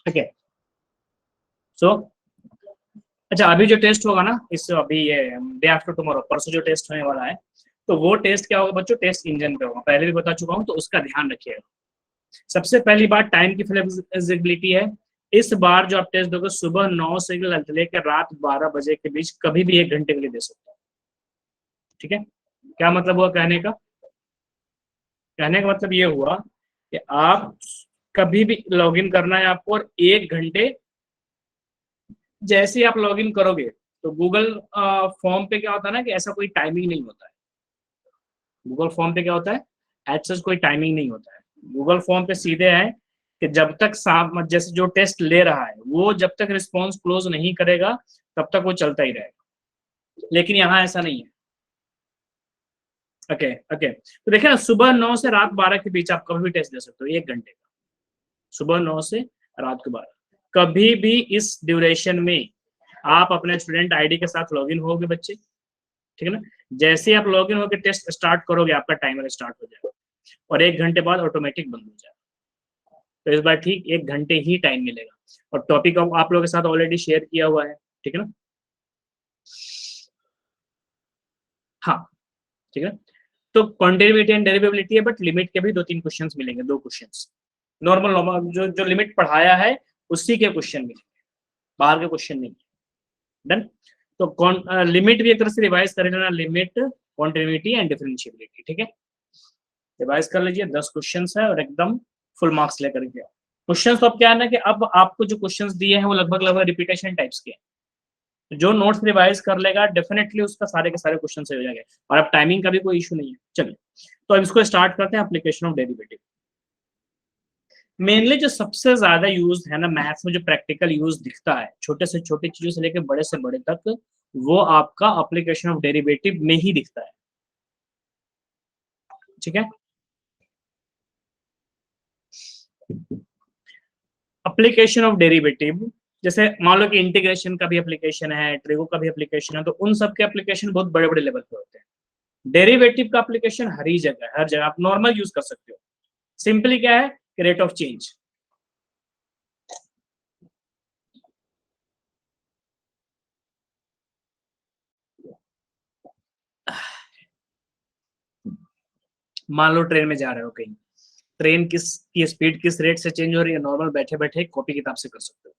ठीक है। सो अच्छा, अभी जो टेस्ट होगा ना, इस अभी ये डे आफ्टर टुमारो, परसों जो टेस्ट होने वाला है, तो वो टेस्ट क्या होगा बच्चों, टेस्ट इंजन पे होगा, पहले भी बता चुका हूँ, तो उसका ध्यान रखिएगा। सबसे पहली बात टाइम की फ्लेक्सिबिलिटी है। इस बार जो आप टेस्ट दोगे, सुबह 9 से लेकर रात 12 बजे के बीच कभी भी 1 घंटे के लिए दे सकते हो। ठीक है, क्या मतलब हुआ कहने का? कहने का मतलब ये हुआ कि आप कभी भी लॉगिन करना है आपको, और 1 घंटे जैसे ही आप लॉगिन करोगे, तो गूगल फॉर्म पे क्या होता है ना, कि ऐसा कोई टाइमिंग नहीं होता है। गूगल फॉर्म पे क्या होता है, ऐसा कोई टाइमिंग नहीं होता है। गूगल फॉर्म पे सीधे है कि जब तक जैसे जो टेस्ट ले रहा है वो जब तक रिस्पॉन्स क्लोज नहीं करेगा तब तक वो चलता ही रहेगा, लेकिन यहाँ ऐसा नहीं है। ओके ओके, तो देखिए ना, सुबह 9 से रात 12 के बीच आप कभी भी टेस्ट दे सकते हो, 1 घंटे का, सुबह 9 से रात को 12, कभी भी इस ड्यूरेशन में आप अपने स्टूडेंट आईडी के साथ लॉगिन होगे बच्चे, ठीक है ना। जैसे आप लॉगिन होकर टेस्ट स्टार्ट करोगे, आपका टाइमर स्टार्ट हो जाएगा, और 1 घंटे बाद ऑटोमेटिक बंद हो जाएगा। तो इस बार ठीक 1 घंटे ही टाइम मिलेगा, और टॉपिक आप लोगों के साथ ऑलरेडी शेयर किया हुआ है, ठीक है ना। हाँ, ठीक है। तो कॉन्टिन्यूटी एंड डेरिवेबिलिटी है, बट लिमिट के भी 2-3 क्वेश्चंस मिलेंगे, 2 क्वेश्चंस नॉर्मल जो जो लिमिट पढ़ाया है उसी के क्वेश्चन मिलेंगे, बाहर के क्वेश्चन नहीं। डन। तो लिमिट भी एक तरह से रिवाइज कर लेना, लिमिट, कॉन्टिन्यूटी एंड डिफरेंशिएबिलिटी, ठीक है। रिवाइज कर लीजिए, 10 क्वेश्चन है और एकदम फुल मार्क्स लेकर के। क्वेश्चन तो अब क्या है ना, कि अब आपको जो क्वेश्चंस दिए हैं वो लगभग लगभग रिपीटेशन टाइप्स के हैं। जो नोट्स रिवाइज कर लेगा डेफिनेटली उसका सारे के सारे क्वेश्चन सही हो जाएंगे, और अब टाइमिंग का भी कोई इशू नहीं है। चलिए, तो अब इसको स्टार्ट करते हैं, एप्लीकेशन ऑफ डेरिवेटिव। मेनली जो सबसे ज्यादा यूज है ना मैथ्स में, जो प्रैक्टिकल यूज दिखता है छोटे से छोटी चीजों से लेकर बड़े से बड़े तक, वो आपका एप्लीकेशन ऑफ डेरिवेटिव में ही दिखता है, ठीक है। एप्लीकेशन ऑफ डेरिवेटिव, जैसे मान लो कि इंटीग्रेशन का भी एप्लीकेशन है, ट्रिगो का भी एप्लीकेशन है, तो उन सब के एप्लीकेशन बहुत बड़े बड़े लेवल पे होते हैं। डेरिवेटिव का एप्लीकेशन हर ही जगह, हर जगह आप नॉर्मल यूज कर सकते हो। सिंपली क्या है, रेट ऑफ चेंज। मान लो ट्रेन में जा रहे हो कहीं, ट्रेन किस की स्पीड किस रेट से चेंज हो रही है, नॉर्मल बैठे बैठे कॉपी किताब से कर सकते हो।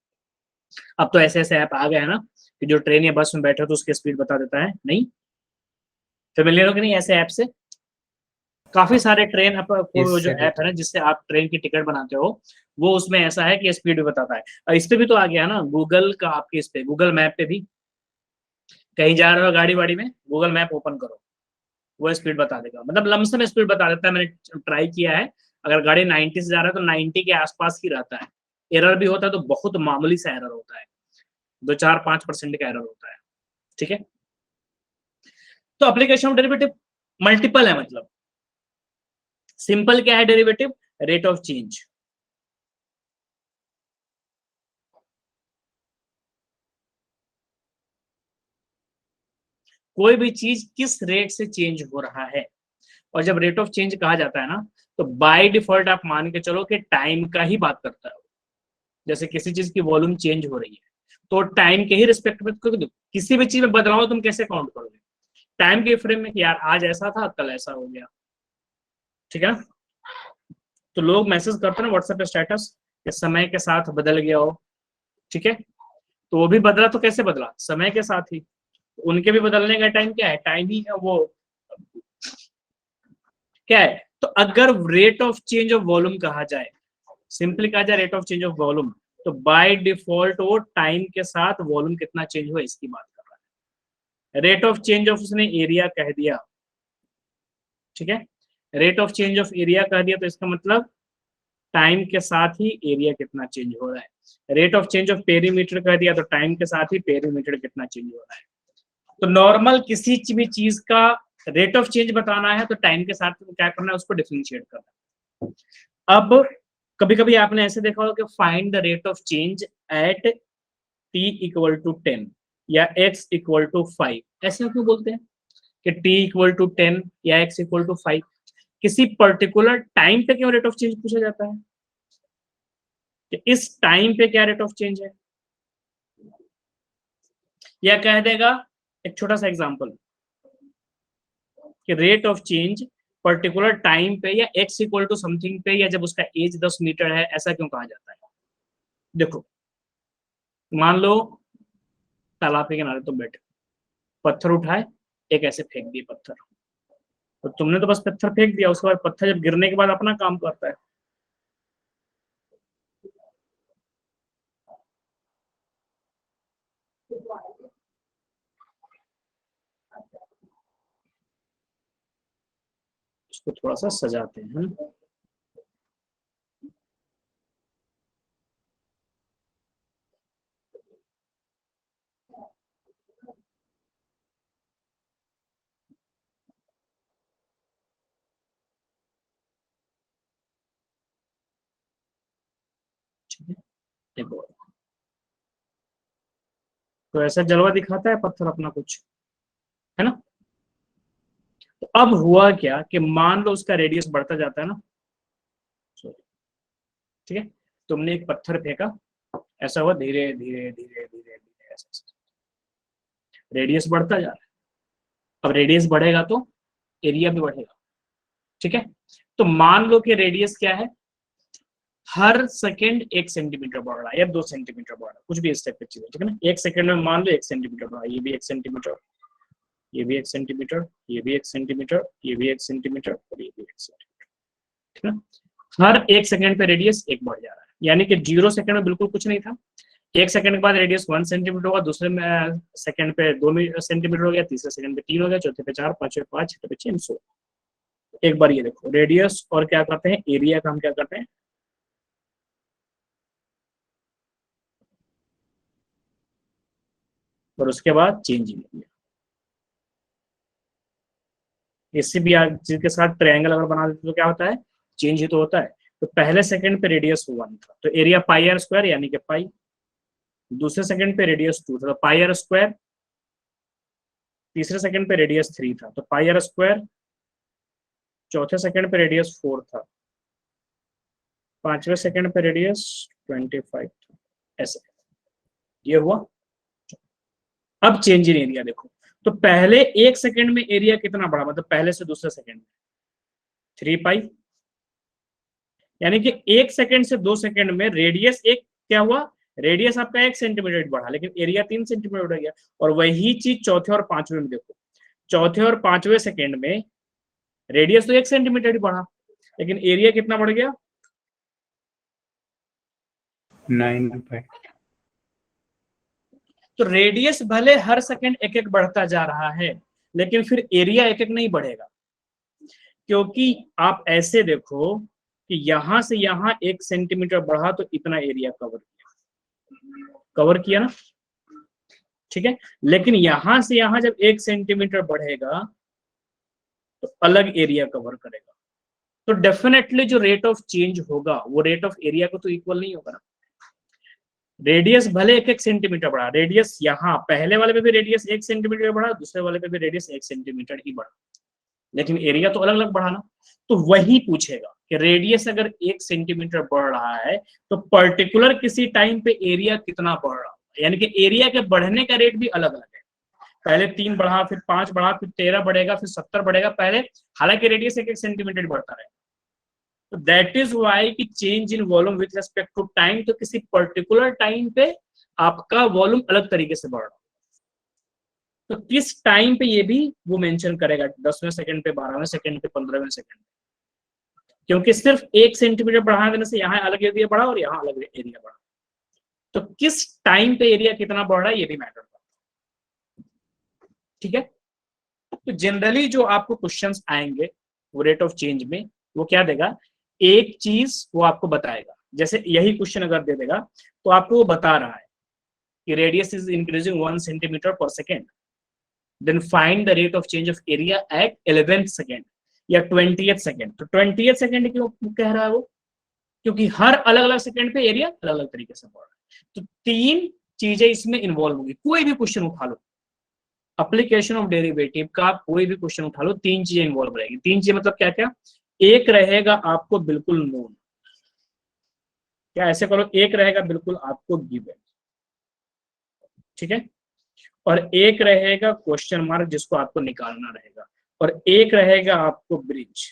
अब तो ऐसे ऐसे ऐप आ गए हैं ना, कि जो ट्रेन या बस में बैठे हो तो उसकी स्पीड बता देता है, नहीं फेमिलियर हो कि नहीं ऐसे ऐप से? काफी सारे ट्रेन को जो ऐप है ना, जिससे आप ट्रेन की टिकट बनाते हो, वो उसमें ऐसा है कि स्पीड भी बताता है। और इस पे भी तो आ गया ना गूगल का, आपके इस पे गूगल मैप पे भी, कहीं जा रहे हो गाड़ी वाड़ी में, गूगल मैप ओपन करो, वो स्पीड बता देगा, मतलब लमसम स्पीड बता देता है। मैंने ट्राई किया है, अगर गाड़ी 90 से जा रहा है तो 90 के आसपास ही रहता है। एरर भी होता है तो बहुत मामूली सा एरर होता है, 2-4-5% का एरर होता है, ठीक है। तो एप्लीकेशन ऑफ डेरिवेटिव मल्टीपल है, मतलब सिंपल क्या है डेरिवेटिव, रेट ऑफ चेंज। कोई भी चीज किस रेट से चेंज हो रहा है, और जब रेट ऑफ चेंज कहा जाता है ना, तो बाय डिफॉल्ट आप मान के चलो कि टाइम का ही बात करता है। जैसे किसी चीज की वॉल्यूम चेंज हो रही है, तो टाइम के ही रिस्पेक्ट में, किसी भी चीज में बदलाव तुम कैसे काउंट करोगे, टाइम के फ्रेम में, कि यार आज ऐसा था कल ऐसा हो गया, ठीक है ना। तो लोग मैसेज करते हैं व्हाट्सएप पे स्टेटस कि समय के साथ बदल गया हो, ठीक है। तो वो भी बदला, तो कैसे बदला, समय के साथ ही। उनके भी बदलने का टाइम क्या है, टाइम ही है वो, क्या है। तो अगर rate of change of volume कहा जाए, सिंपली कहा जाए rate of change of volume, तो बाय डिफॉल्ट वो टाइम के साथ वॉल्यूम कितना चेंज हुआ इसकी बात कर रहा है। रेट ऑफ चेंज ऑफ उसने एरिया कह दिया, ठीक है, rate of change of area कह दिया, तो इसका मतलब टाइम के साथ ही एरिया कितना चेंज हो रहा है। Rate of change of perimeter कह दिया, तो टाइम के साथ ही पेरीमीटर कितना चेंज हो रहा है। तो नॉर्मल किसी भी चीज का रेट ऑफ चेंज बताना है तो टाइम के साथ क्या करना है, उसको डिफरेंशिएट करना है। अब कभी कभी आपने ऐसे देखा होगा कि find the rate of change at t equal to 10 या x इक्वल टू 5, ऐसे क्यों बोलते हैं कि t इक्वल टू 10 या x इक्वल टू 5? किसी पर्टिकुलर टाइम पे क्यों रेट ऑफ चेंज पूछा जाता है? कि इस टाइम पे क्या रेट ऑफ चेंज है, या कह देगा एक छोटा सा एग्जांपल कि rate of change particular time पे या x इक्वल टू समथिंग पे, या जब उसका एज 10 मीटर है, ऐसा क्यों कहा जाता है। देखो मान लो तालाब के किनारे तुम बैठे, पत्थर उठाए, एक ऐसे फेंक दिए पत्थर, तो तुमने तो बस पत्थर फेंक दिया, उसके बाद पत्थर जब गिरने के बाद अपना काम करता है। उसको थोड़ा सा सजाते हैं। देखो तो ऐसा जलवा दिखाता है पत्थर अपना कुछ, है ना। तो अब हुआ क्या कि मान लो उसका रेडियस बढ़ता जाता है ना, ठीक है, तुमने एक पत्थर फेंका, ऐसा हुआ धीरे धीरे धीरे धीरे धीरे ऐसा रेडियस बढ़ता जा रहा है। अब रेडियस बढ़ेगा तो एरिया भी बढ़ेगा, ठीक है। तो मान लो कि रेडियस क्या है, हर सेकंड 1 सेंटीमीटर बढ़ रहा है या 2 सेंटीमीटर बढ़ रहा है, कुछ भी इस टाइप की चीज है, ठीक है ना। 1 सेकंड में मान लो 1 सेंटीमीटर बढ़ा, ये भी 1 सेंटीमीटर, ये भी 1 सेंटीमीटर, ये भी 1 सेंटीमीटर, ये भी 1 सेंटीमीटर, और ये भी 1 सेंटीमीटर, ठीक है ना। हर 1 सेकंड पे रेडियस एक बढ़ जा रहा है, यानी कि 0 सेकंड में बिल्कुल कुछ नहीं था, 1 सेकंड के बाद रेडियस 1 सेंटीमीटर होगा, दूसरे में सेकंड पे 2 सेंटीमीटर हो गया, तीसरे सेकंड पे 3 हो गया, चौथे पे 4, पांचवे 5, छठे पे 6, 100। एक बार ये देखो रेडियस और क्या करते हैं, एरिया का हम क्या करते हैं, और उसके बाद चेंज इन एरिया। इससे भी चीज के साथ ट्रायंगल अगर बना देते तो क्या होता है, चेंज ही तो होता है। तो पहले सेकंड पे रेडियस 1 था तो एरिया पाई आर स्क्वायर यानी कि पाई, दूसरे सेकंड पे रेडियस 2 था तो पाई आर स्क्वायर, तीसरे सेकंड पे रेडियस 3 था तो पाई आर स्क्वायर, चौथे सेकंड पे रेडियस 4 था, पांचवें सेकंड पे रेडियस 25 था, ऐसे ये हुआ। अब चेंज इन एरिया देखो, तो पहले 1 सेकंड में एरिया कितना बढ़ा, मतलब पहले से दूसरे सेकंड में 3 पाई, यानी कि 1 सेकंड से 2 सेकंड में रेडियस एक क्या हुआ, रेडियस आपका 1 सेंटीमीटर बढ़ा, लेकिन एरिया 3 सेंटीमीटर बढ़ गया। और वही चीज चौथे और पांचवें में देखो, चौथे और पांचवें सेकंड में रेडियस तो 1 सेंटीमीटर ही बढ़ा, लेकिन एरिया कितना बढ़ गया, 9 पाई। तो रेडियस भले हर सेकंड एक एक बढ़ता जा रहा है, लेकिन फिर एरिया एक एक नहीं बढ़ेगा, क्योंकि आप ऐसे देखो कि यहां से यहां 1 सेंटीमीटर बढ़ा तो इतना एरिया कवर किया ना, ठीक है। लेकिन यहां से यहां जब 1 सेंटीमीटर बढ़ेगा तो अलग एरिया कवर करेगा, तो डेफिनेटली जो रेट ऑफ चेंज होगा वो रेट ऑफ एरिया को तो इक्वल नहीं होगा ना। रेडियस भले 1 1 सेंटीमीटर बढ़ा, रेडियस यहाँ पहले वाले पे भी रेडियस 1 सेंटीमीटर बढ़ा, दूसरे वाले पे भी रेडियस 1 सेंटीमीटर ही बढ़ा, लेकिन एरिया तो अलग अलग बढ़ा ना। तो वही पूछेगा कि रेडियस अगर 1 सेंटीमीटर बढ़ रहा है तो पर्टिकुलर किसी टाइम पे एरिया कितना बढ़ रहा है, यानी कि एरिया के बढ़ने का रेट भी अलग अलग है, पहले 3 बढ़ा, फिर 5 बढ़ा, फिर 13 बढ़ेगा, फिर 70 बढ़ेगा पहले, हालांकि रेडियस 1 1 सेंटीमीटर बढ़ता रहेगा। तो दैट इज वाई कि change in volume with respect to time, तो किसी पर्टिकुलर टाइम पे आपका वॉल्यूम अलग तरीके से बढ़ रहा है, तो किस टाइम पे ये भी वो मेंशन करेगा, 10वें सेकंड पे, 12वें सेकंड पे, 15वें सेकंड पे, क्योंकि सिर्फ 1 सेंटीमीटर बढ़ा देने से यहाँ अलग एरिया बढ़ा और यहाँ अलग एरिया बढ़ा, तो किस टाइम पे एरिया कितना बढ़ रहा है ये भी मैटर करता है, ठीक है। तो जनरली जो आपको क्वेश्चंस आएंगे वो रेट ऑफ चेंज में वो क्या देगा, एक चीज वो आपको बताएगा, जैसे यही क्वेश्चन अगर दे देगा तो आपको वो बता रहा है कि radius is increasing 1 centimetre per second, then find the rate of change of area at 11th second या 20th सेकेंड। तो 20th सेकेंड क्यों कह रहा है वो, क्योंकि हर अलग अलग सेकेंड पे एरिया अलग अलग तरीके से बढ़ रहा है। तो 3 चीजें इसमें इन्वॉल्व होगी, कोई भी क्वेश्चन उठा लो, एप्लीकेशन ऑफ डेरिवेटिव का कोई भी क्वेश्चन उठा लो, 3 चीजें इन्वॉल्व रहेगी। 3 चीजें मतलब क्या क्या, एक रहेगा आपको बिल्कुल नोन, क्या ऐसे करो, एक रहेगा बिल्कुल आपको गिवन, ठीक है, और एक रहेगा क्वेश्चन मार्क जिसको आपको निकालना रहेगा, और एक रहेगा आपको ब्रिज।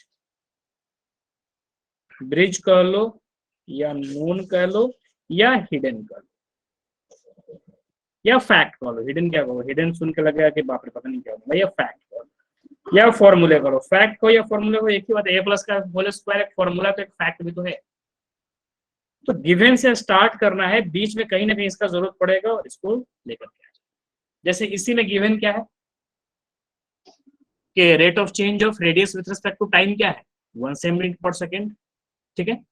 ब्रिज कह लो या नोन कह लो या हिडन कह लो या फैक्ट कह लो। हिडन क्या कहो, हिडन सुन के लगेगा कि बाप रे पता नहीं क्या होगा, या फैक्ट कह लो या फॉर्मूले करो। फैक्ट हो या फॉर्मूले हो एक ही बात है, ए प्लस का होल स्क्वायर एक फॉर्मूला तो एक फैक्ट भी तो है। तो गिवन से स्टार्ट करना है, बीच में कहीं ना कहीं इसका जरूरत पड़ेगा और इसको लेकर के आ जाए। जैसे इसी में गिवन क्या है कि rate of change of radius with respect to time क्या है 1 सेंटीमीटर पर सेकेंड, ठीक है,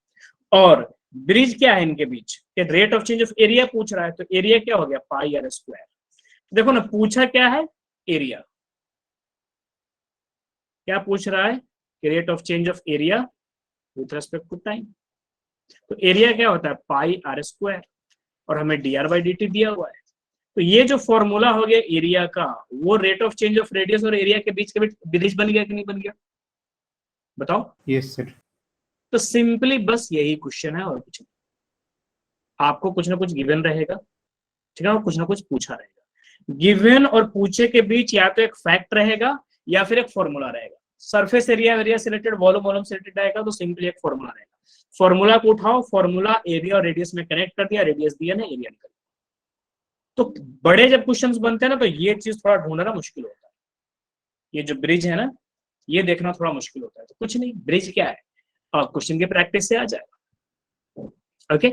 और ब्रिज क्या है इनके बीच के rate of change of area पूछ रहा है, तो एरिया क्या हो गया पाई आर स्क्वायर। देखो ना पूछा क्या है एरिया, क्या पूछ रहा है कि rate of change of area with respect to time, तो एरिया क्या होता है पाई आर स्क्वायर, और हमें d r by d t दिया हुआ है। तो ये जो फॉर्मूला हो गया एरिया का, वो rate of change of radius और एरिया के बीच के ब्रिज बन गया कि नहीं बन गया, बताओ। Yes sir. तो सिंपली बस यही क्वेश्चन है और कुछ नहीं। आपको कुछ ना कुछ गिवन रहेगा, ठीक है, और कुछ ना कुछ पूछा रहेगा। गिवन और पूछे के बीच या तो एक फैक्ट रहेगा या फिर एक फॉर्मूला रहेगा। सरफेस एरिया एरिया से रिलेटेड, वॉल्यूम से रिलेटेड आएगा तो सिंपली एक फॉर्मूला रहेगा। फॉर्मूला को उठाओ, फॉर्मूला एरिया और रेडियस में कनेक्ट कर दिया, रेडियस दिया ना एरिया निकल। तो बड़े जब क्वेश्चंस बनते हैं ना तो ये चीज थोड़ा ढूंढना मुश्किल होता है। ये जो ब्रिज है ना ये देखना थोड़ा मुश्किल होता है। तो कुछ नहीं, ब्रिज क्या है और क्वेश्चन की प्रैक्टिस से आ जाएगा। ओके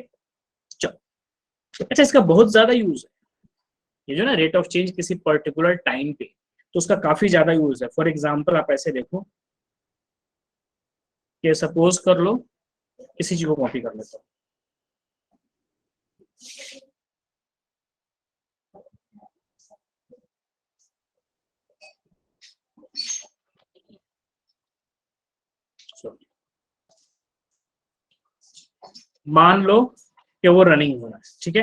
चलो। अच्छा इसका बहुत ज्यादा यूज है ये जो ना रेट ऑफ चेंज किसी पर्टिकुलर टाइम पे, तो उसका काफी ज्यादा यूज है। फॉर एग्जाम्पल आप ऐसे देखो कि सपोज कर लो किसी चीज को कॉपी कर लेता हूं, मान लो कि वो रनिंग हो रहा है, ठीक है,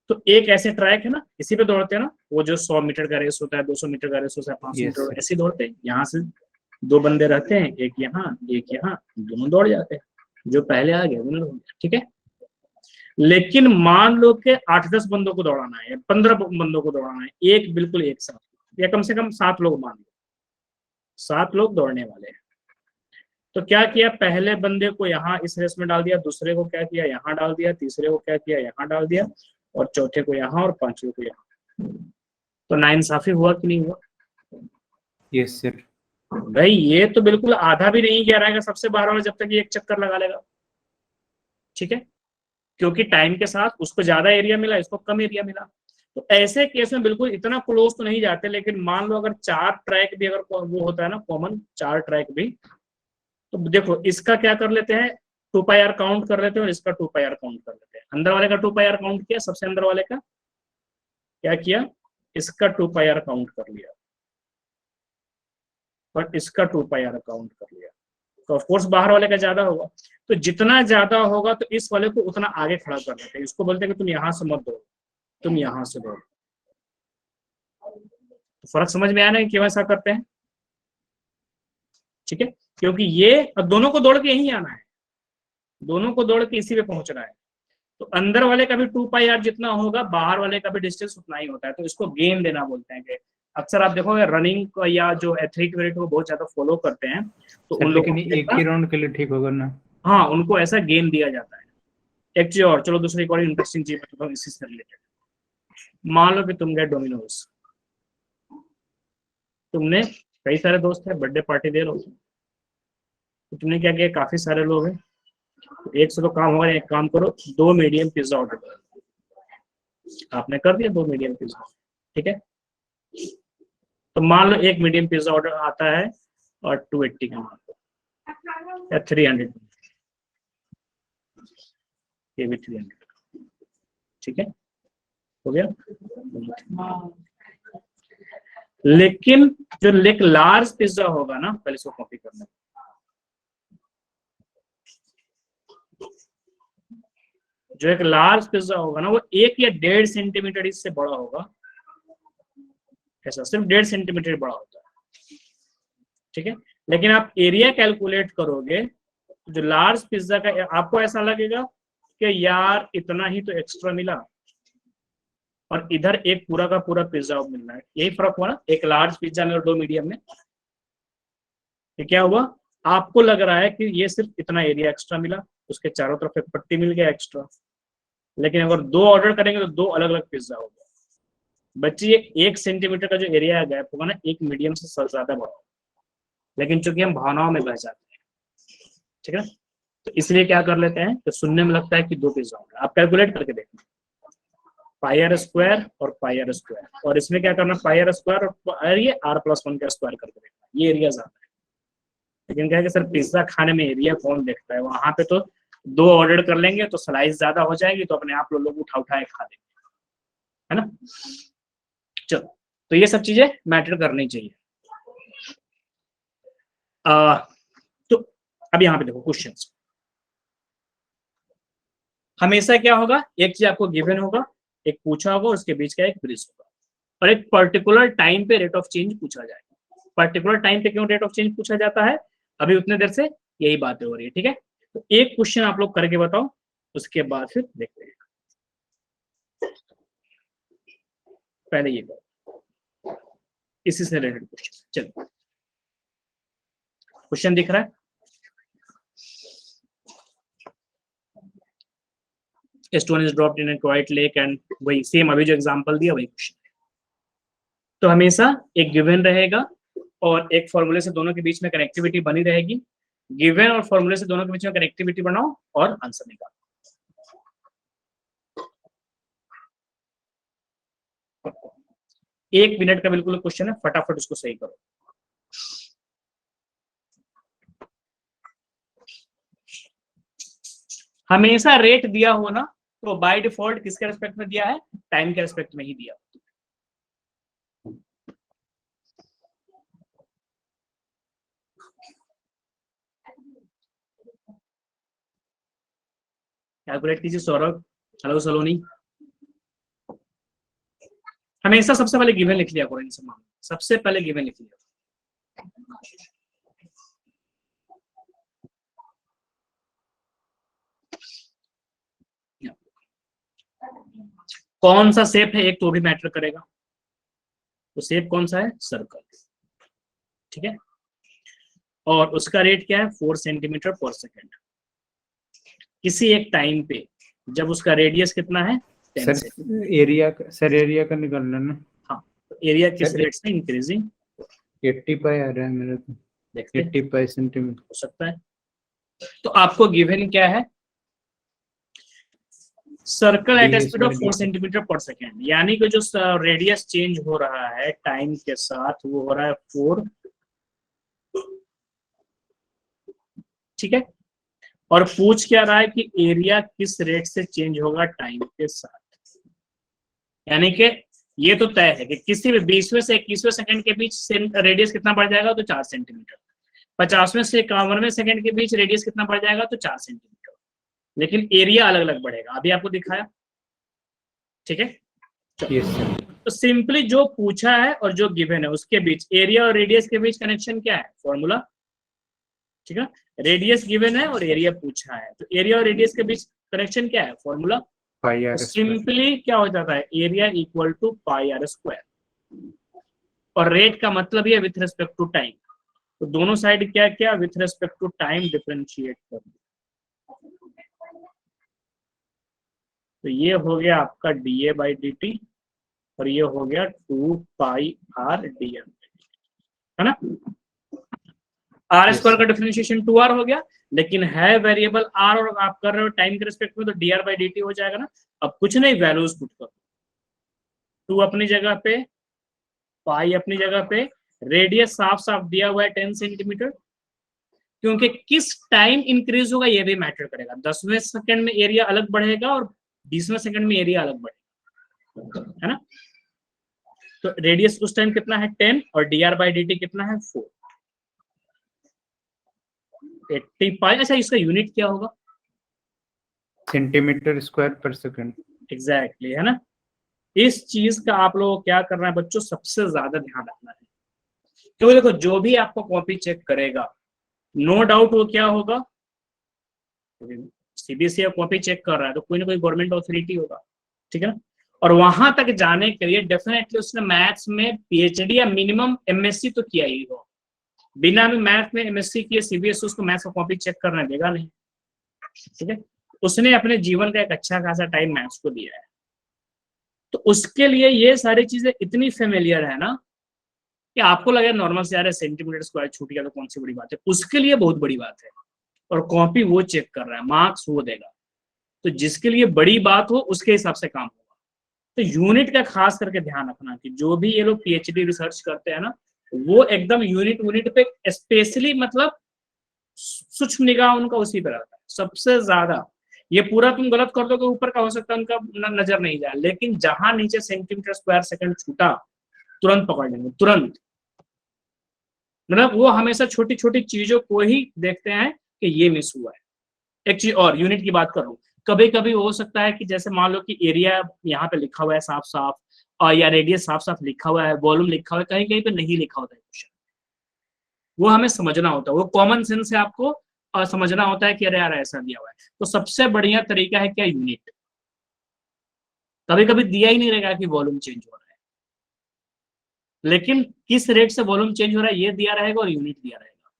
तो एक ऐसे ट्रैक है ना, इसी पे दौड़ते हैं ना, वो जो 100 मीटर का रेस होता है, 200 मीटर का रेस होता है, 500 Yes, मीटर sir. ऐसे दौड़ते हैं। यहाँ से दो बंदे रहते हैं, एक यहाँ, दोनों दौड़ जाते हैं, जो पहले आ गया दोनों दौड़ गया, ठीक है। लेकिन मान लो कि 8-10 बंदों को दौड़ाना है, 15 बंदों को दौड़ाना है, एक बिल्कुल एक साथ, या कम से कम 7 लोग मान लो, 7 लोग दौड़ने वाले हैं। तो क्या किया, पहले बंदे को यहाँ इस रेस में डाल दिया, दूसरे को क्या किया यहाँ डाल दिया, तीसरे को क्या किया यहाँ डाल दिया, और चौथे को यहाँ और पांचवें को यहाँ। तो नाइंसाफी हुआ कि नहीं हुआ? Yes sir. भाई ये तो बिल्कुल आधा भी नहीं कह रहा है सबसे बाहर वाला जब तक ये एक चक्कर लगा लेगा, ठीक है, क्योंकि टाइम के साथ उसको ज्यादा एरिया मिला, इसको कम एरिया मिला। तो ऐसे केस में बिल्कुल इतना क्लोज तो नहीं जाते, लेकिन मान लो अगर 4 ट्रैक भी अगर वो होता है ना कॉमन 4 ट्रैक भी, तो देखो इसका क्या कर लेते हैं 2 पाई आर काउंट कर लेते हैं और इसका 2 पाई आर काउंट कर लेते हैं। अंदर वाले का 2 पाई आर काउंट किया, सबसे अंदर वाले का क्या किया, इसका 2 पाई आर काउंट कर लिया और इसका 2 पाई आर काउंट कर लिया। तो ऑफ कोर्स बाहर वाले का ज्यादा होगा, तो जितना ज्यादा होगा तो इस वाले को उतना आगे खड़ा कर देते हैं। इसको बोलते हैं कि तुम यहां से मत दौड़ो, तुम यहां से दौड़ो। तो फर्क समझ में आया ना क्यों ऐसा करते हैं, ठीक है, क्योंकि ये अब दोनों को दौड़ के यहीं आना है, दोनों को दौड़ के इसी पे पहुंचना है। तो अंदर वाले का भी 2 पाई आर जितना होगा, बाहर वाले का भी डिस्टेंस उतना ही होता है। तो इसको गेन देना बोलते हैं। कि अक्सर आप देखोगे रनिंग या जो एथलीट को बहुत ज्यादा फॉलो करते हैं, तो सर उन लोगों लेकिन एक ही राउंड के लिए ठीक होगा ना? हाँ उनको ऐसा गेन दिया जाता है। एक चीज और, चलो दूसरी एक और इंटरेस्टिंग चीज बताओ इसी से रिलेटेड। मान लो कि तुम गए डोमिनोज, तुमने कई सारे दोस्त हैं, बर्थडे पार्टी दे रहे हो, तो तुमने क्या किया, काफी सारे लोग हैं, तो एक से तो काम होगा, एक काम करो 2 मीडियम पिज्जा ऑर्डर करो। आपने कर दिया 2 मीडियम पिज्जा, ठीक है, तो मान लो एक मीडियम पिज्जा ऑर्डर आता है और 280 का मान लो या 300, ये भी 300, ठीक है, हो गया। लेकिन जो एक लार्ज पिज्जा होगा ना, पहले इसको कॉपी करना, जो एक लार्ज पिज्जा होगा ना वो 1 या 1.5 सेंटीमीटर इससे बड़ा होगा, ऐसा सिर्फ 1.5 सेंटीमीटर बड़ा होता है, ठीक है। लेकिन आप एरिया कैलकुलेट करोगे, जो लार्ज पिज्जा का आपको ऐसा लगेगा कि यार इतना ही तो एक्स्ट्रा मिला और इधर एक पूरा का पूरा पिज्जा मिल रहा है, यही फर्क हुआ ना, एक लार्ज पिज्जा में और 2 मीडियम में। ये क्या हुआ, आपको लग रहा है कि ये सिर्फ इतना एरिया एक्स्ट्रा मिला, उसके चारों तरफ एक पट्टी मिल गया एक्स्ट्रा, लेकिन अगर 2 ऑर्डर करेंगे तो 2 अलग अलग पिज्जा हो गया। बच्चे 1 सेंटीमीटर का जो एरिया गैप होगा ना, एक मीडियम से ज्यादा बड़ा, लेकिन चूंकि हम भावनाओं में बह जाते हैं, ठीक है, तो इसलिए क्या कर लेते हैं, तो सुनने में लगता है कि 2 पिज्जा होगा। आप कैलकुलेट करके देखना, पाई आर स्क्वायर और पाई आर स्क्वायर, और इसमें क्या करना, पाई आर स्क्वायर और ये r+1 का स्क्वायर करके देखना, ये एरिया ज्यादा है। लेकिन क्या है कि सर पिज्जा खाने में एरिया कौन देखता है, वहां पे तो 2 ऑर्डर कर लेंगे तो स्लाइस ज्यादा हो जाएगी, तो अपने आप लोग उठा उठाए खा लेंगे, है ना। चलो, तो ये सब चीजें मैटर करनी चाहिए। तो अब यहाँ पे देखो क्वेश्चंस, हमेशा क्या होगा, एक चीज आपको गिवन होगा, एक पूछा होगा, उसके बीच का एक ब्रिज होगा, और एक पर्टिकुलर टाइम पे रेट ऑफ चेंज पूछा जाएगा। पर्टिकुलर टाइम पे क्यों रेट ऑफ चेंज पूछा जाता है, अभी उतने देर से यही बातें हो रही है, ठीक है। तो एक क्वेश्चन आप लोग करके बताओ, उसके बाद फिर देखते हैं। पहले ये करो, इसी से रिलेटेड क्वेश्चन। चलो, क्वेश्चन दिख रहा है, S1 is dropped in a quiet lake and वही सेम अभी जो एग्जांपल दिया वही क्वेश्चन है। तो हमेशा एक गिवन रहेगा और एक फॉर्मूले से दोनों के बीच में कनेक्टिविटी बनी रहेगी। गिवन और फॉर्मूले से दोनों के बीच में कनेक्टिविटी बनाओ और आंसर निकालो। 1 मिनट का बिल्कुल क्वेश्चन है, फटाफट उसको सही करो। हमेशा रेट दिया हो ना, तो बाय डिफॉल्ट किसके रेस्पेक्ट में दिया है, टाइम के रेस्पेक्ट में ही दिया। कैलकुलेट कीजिए सौरभ, हेलो सलोनी। हमेशा सबसे पहले गिवन लिख लिया करो, इन सब मामलों सबसे पहले गिवन लिख लिया। कौन सा शेप है एक तो भी मैटर करेगा, तो शेप कौन सा है, सर्कल, ठीक है, और उसका रेट क्या है, 4 सेंटीमीटर पर सेकेंड। किसी एक टाइम पे जब उसका रेडियस कितना है, 10 सर एरिया का निकालना ना। हाँ, तो एरिया किस रेट से इंक्रीजिंग, 80 पाई आ रहा है मेरे को, देखते 80 पाई सेंटीमीटर हो सकता है। तो आपको गिवन क्या है, circle at speed of 4 centimetre per second, यानी कि जो रेडियस चेंज हो रहा है टाइम के साथ वो हो रहा है 4, ठीक है, और पूछ क्या रहा है कि एरिया किस रेट से चेंज होगा टाइम के साथ। यानी कि ये तो तय है कि किसी भी 20वें से 21वें सेकंड के बीच रेडियस कितना बढ़ जाएगा, तो 4 सेंटीमीटर। 50वें से 51वें सेकंड के बीच रेडियस कितना बढ़ जाएगा, तो 4 सेंटीमीटर, लेकिन एरिया अलग अलग बढ़ेगा, अभी आपको दिखाया, ठीक है। तो सिंपली जो पूछा है और जो गिवन है उसके बीच, एरिया और रेडियस के बीच कनेक्शन क्या है, फॉर्मूला, ठीक है। रेडियस गिवन है और एरिया पूछा है, तो एरिया और रेडियस के बीच कनेक्शन क्या है, फॉर्मूला। सिंपली क्या हो जाता है, area equal to pi r square, और रेट का मतलब ये विथ रिस्पेक्ट टू टाइम, तो दोनों साइड क्या क्या with respect to time differentiate कर दिया, तो ये हो गया आपका dA बाई dt और ये हो गया 2 पाई r dr, है ना। आर स्क्वायर का डिफरेंशिएशन 2r हो गया, लेकिन है वेरिएबल r और आप कर रहे हो टाइम के रिस्पेक्ट में, तो dr बाई dt हो जाएगा ना। अब कुछ नहीं, वैल्यूज पुट करो, 2 अपनी जगह पे, पाई अपनी जगह पे, रेडियस साफ साफ दिया हुआ है 10 सेंटीमीटर, क्योंकि किस टाइम इंक्रीज होगा ये भी मैटर करेगा। 10वें सेकंड में एरिया अलग बढ़ेगा और 20वें सेकंड में एरिया अलग बढ़ेगा, है ना। तो रेडियस उस टाइम कितना है 10 और dr बाई dt कितना है 4, 80 पाई। अच्छा, इसका यूनिट क्या होगा, सेंटीमीटर स्क्वायर पर सेकंड, एग्जैक्टली, है ना। इस चीज का आप लोगों को क्या करना है बच्चों, सबसे ज्यादा ध्यान रखना है, क्योंकि देखो जो भी आपको कॉपी चेक करेगा नो डाउट वो क्या होगा, सीबीएसई का कॉपी चेक कर रहा है तो कोई ना कोई गवर्नमेंट अथॉरिटी होगा, ठीक है ना। और वहां तक जाने के लिए डेफिनेटली उसने मैथ्स में पीएचडी या मिनिमम एमएससी तो किया ही हो। बिना में मैथ में एमएससी किए सीबीएसई उसको मैथ्स का कॉपी चेक करने देगा नहीं, ठीक है। उसने अपने जीवन का एक अच्छा खासा टाइम मैथ्स को दिया है, तो उसके लिए ये सारी चीजें इतनी फेमिलियर है ना कि आपको लगे नॉर्मल से यार सेंटीमीटर स्क्वायर छूट गया तो कौन सी बड़ी बात है, उसके लिए बहुत बड़ी बात है। और कॉपी वो चेक कर रहा है, मार्क्स वो देगा, तो जिसके लिए बड़ी बात हो उसके हिसाब से काम होगा। तो यूनिट का खास करके ध्यान रखना कि जो भी ये लोग पीएचडी रिसर्च करते हैं ना, वो एकदम यूनिट यूनिट पे स्पेशली मतलब सूक्ष्म निगाह उनका उसी पे रहता है सबसे ज्यादा। ये पूरा तुम गलत कर दो तो ऊपर का हो सकता है उनका नजर नहीं जाए, लेकिन जहां नीचे सेंटीमीटर स्क्वायर सेकंड छूटा तुरंत पकड़ लेंगे, तुरंत। मतलब वो हमेशा छोटी छोटी चीजों को ही देखते हैं कि ये मिस हुआ है। एक चीज और यूनिट की बात करूं, कभी कभी हो सकता है कि जैसे मान लो कि एरिया यहाँ पे लिखा हुआ है साफ साफ, और या रेडियस साफ साफ लिखा हुआ है, वॉल्यूम लिखा हुआ है, कहीं कहीं पे नहीं लिखा होता है क्वेश्चन, वो हमें समझना होता है, वो कॉमन सेंस से आपको समझना होता है कि अरे यार ऐसा दिया हुआ है। तो सबसे बढ़िया तरीका है क्या, यूनिट। कभी कभी दिया ही नहीं रहेगा कि वॉल्यूम चेंज हो रहा है, लेकिन किस रेट से वॉल्यूम चेंज हो रहा है ये दिया रहेगा और यूनिट दिया रहेगा।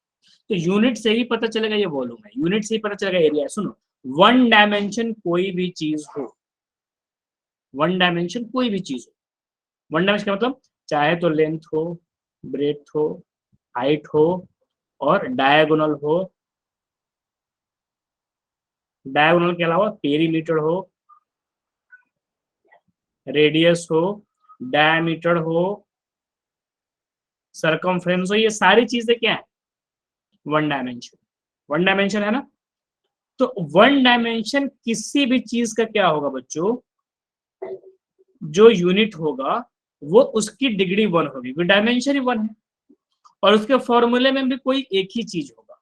तो यूनिट से ही पता चलेगा ये वॉल्यूम है, यूनिट से ही पता चलेगा एरिया है। सुनो, वन डायमेंशन कोई भी चीज हो, वन डायमेंशन कोई भी चीज हो, वन डायमेंशन का मतलब चाहे तो लेंथ हो, ब्रेथ हो, हाइट हो और डायगोनल हो, डायगोनल के अलावा पेरीमीटर हो, रेडियस हो, डायमीटर हो, सरकमफ्रेंस हो, ये सारी चीजें क्या है, वन डायमेंशन। वन डायमेंशन है ना। तो वन डायमेंशन किसी भी चीज का क्या होगा बच्चों, जो यूनिट होगा वो उसकी डिग्री वन होगी, डायमेंशन ही वन है। और उसके फॉर्मूले में भी कोई एक ही चीज होगा,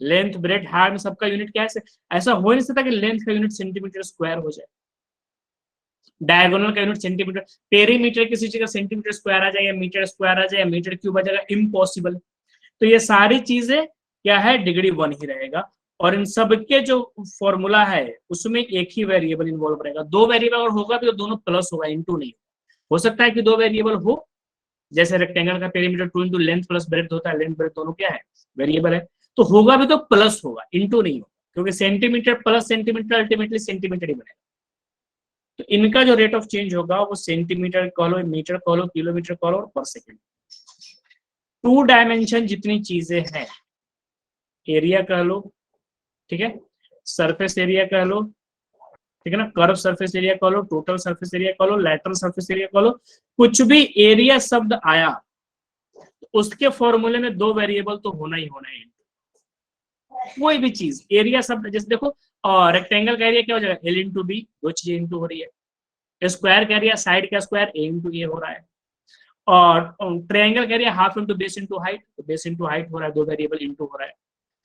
लेंथ ब्रेथ हाइट सबका यूनिट क्या है, ऐसा हो नहीं सकता कि लेंथ का यूनिट सेंटीमीटर स्क्वायर हो जाए, डायगोनल का यूनिट सेंटीमीटर, पेरीमीटर किसी चीज का सेंटीमीटर स्क्वायर आ जाए या मीटर स्क्वायर आ जाए या मीटर क्यूब आ जाएगा, इम्पॉसिबल। तो ये सारी चीजें क्या है, डिग्री वन ही रहेगा। और इन सब के जो फॉर्मूला है उसमें एक ही वेरिएबल इन्वॉल्व रहेगा। दो वेरिएबल अगर होगा भी तो दोनों प्लस होगा, इंटू नहीं। हो सकता है कि दो वेरिएबल हो, जैसे रेक्टेंगल का perimeter 2 into length plus breadth होता है, लेंथ ब्रेथ दोनों क्या है, वेरिएबल है। तो होगा भी तो प्लस होगा, इंटू नहीं होगा, क्योंकि centimetre plus centimetre ultimately centimetre ही बनेगा। तो इनका जो रेट ऑफ चेंज होगा वो सेंटीमीटर कह लो, मीटर कह लो, किलोमीटर कह लो और पर सेकेंड। टू डायमेंशन जितनी चीजें हैं, एरिया कह लो, ठीक है, सरफेस एरिया कह लो, ठीक है ना, कर्व सरफेस एरिया कह लो, टोटल सरफेस एरिया कह लो, लैटरल सरफेस एरिया कह लो, कुछ भी एरिया शब्द आया तो उसके फॉर्मूले में दो वेरिएबल तो होना ही होना है। कोई भी चीज एरिया शब्द, जैसे देखो रेक्टेंगल का एरिया क्या हो जाएगा, एल इंटू बी, दो चीजें इंटू हो रही है। स्क्वायर का एरिया साइड का स्क्वायर ए इंटू ए हो रहा है। और ट्रायंगल का area half into base into height, तो बेस इंटू हाइट हो रहा है, दो वेरिएबल इंटू हो रहा है।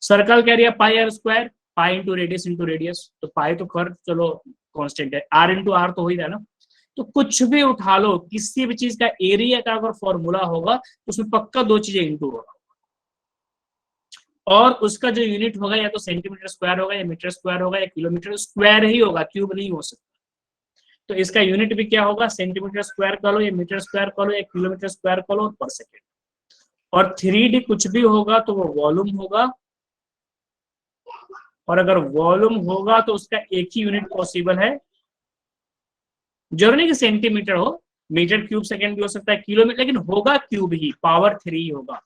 सर्कल का area pi r square, pi into radius, तो पाई तो खैर चलो कांस्टेंट है, आर इंटू आर तो हो ही रहा है ना। तो कुछ भी उठा लो, किसी भी चीज का एरिया का अगर फॉर्मूला होगा तो उसमें पक्का दो चीजें इंटू होगा, और उसका जो यूनिट होगा या तो सेंटीमीटर स्क्वायर होगा या मीटर स्क्वायर होगा या किलोमीटर स्क्वायर ही होगा, क्यूब नहीं हो सकता। तो इसका यूनिट भी क्या होगा, सेंटीमीटर स्क्वायर कह लो या मीटर स्क्वायर कह लो या किलोमीटर स्क्वायर कह लो पर सेकेंड। और 3D कुछ भी होगा तो वो वॉल्यूम होगा, और अगर वॉल्यूम होगा तो उसका एक ही यूनिट पॉसिबल है, जरूरी नहीं कि सेंटीमीटर हो, मीटर क्यूब सेकेंड भी हो सकता है, किलोमीटर, लेकिन होगा क्यूब ही, पावर 3 होगा।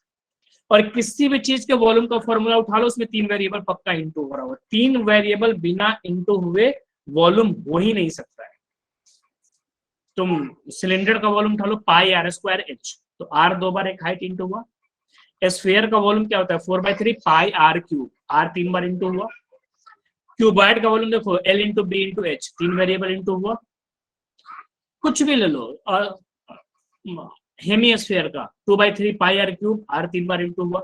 और किसी भी चीज के वॉल्यूम का फॉर्मूला उठा लो, उसमें तीन वेरिएबल पक्का इंटू हो रहा होगा, तीन वेरिएबल बिना इंटू हुए वॉल्यूम हो ही नहीं सकता है। तुम सिलेंडर का वॉल्यूम उठा लो, पाई आर स्क्वायर एच, तो आर दो बार एक हाइट इंटू हुआ। स्फीयर का वॉल्यूम क्या होता है, 4/3 पाई आर क्यूब, आर तीन बार इंटू हुआ। क्यूबॉइड का वॉल्यूम देखो, l into b into h, तीन वेरिएबल इंटू हुआ। कुछ भी ले लो, और हेमिस्फीयर का 2/3 पाई आर क्यूब, आर तीन बार इंटू हुआ।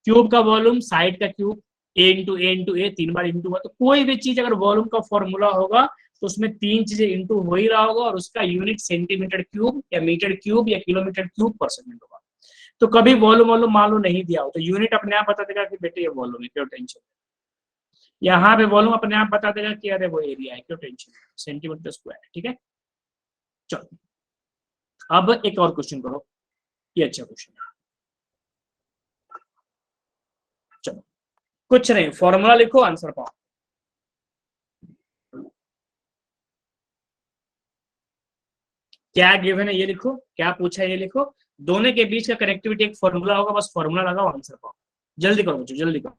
क्यूब का वॉल्यूम साइड का क्यूब, ए इंटू ए तीन बार इंटू हुआ। तो कोई भी चीज अगर वॉल्यूम का फॉर्मूला होगा तो उसमें तीन चीजें इंटू हो ही रहा होगा, और उसका यूनिट सेंटीमीटर क्यूब या मीटर क्यूब या किलोमीटर क्यूब पर सेकंड होगा। तो कभी वॉल्यूम मान लो नहीं दिया हो तो यूनिट अपने आप बता देगा कि बेटे ये वॉल्यूम है, क्यों टेंशन। यहाँ पे वॉल्यूम अपने आप बता देगा कि अरे वो एरिया है, क्यों टेंशन, सेंटीमीटर स्क्वायर है, ठीक है। चलो अब एक और क्वेश्चन करो, ये अच्छा क्वेश्चन है। चलो कुछ नहीं, फॉर्मूला लिखो, आंसर पाओ। क्या गिवन है ये लिखो, क्या पूछा है ये लिखो, दोनों के बीच का कनेक्टिविटी एक फॉर्मूला होगा, बस फॉर्मूला लगाओ, आंसर पाओ। जल्दी करो बच्चों, जल्दी करो।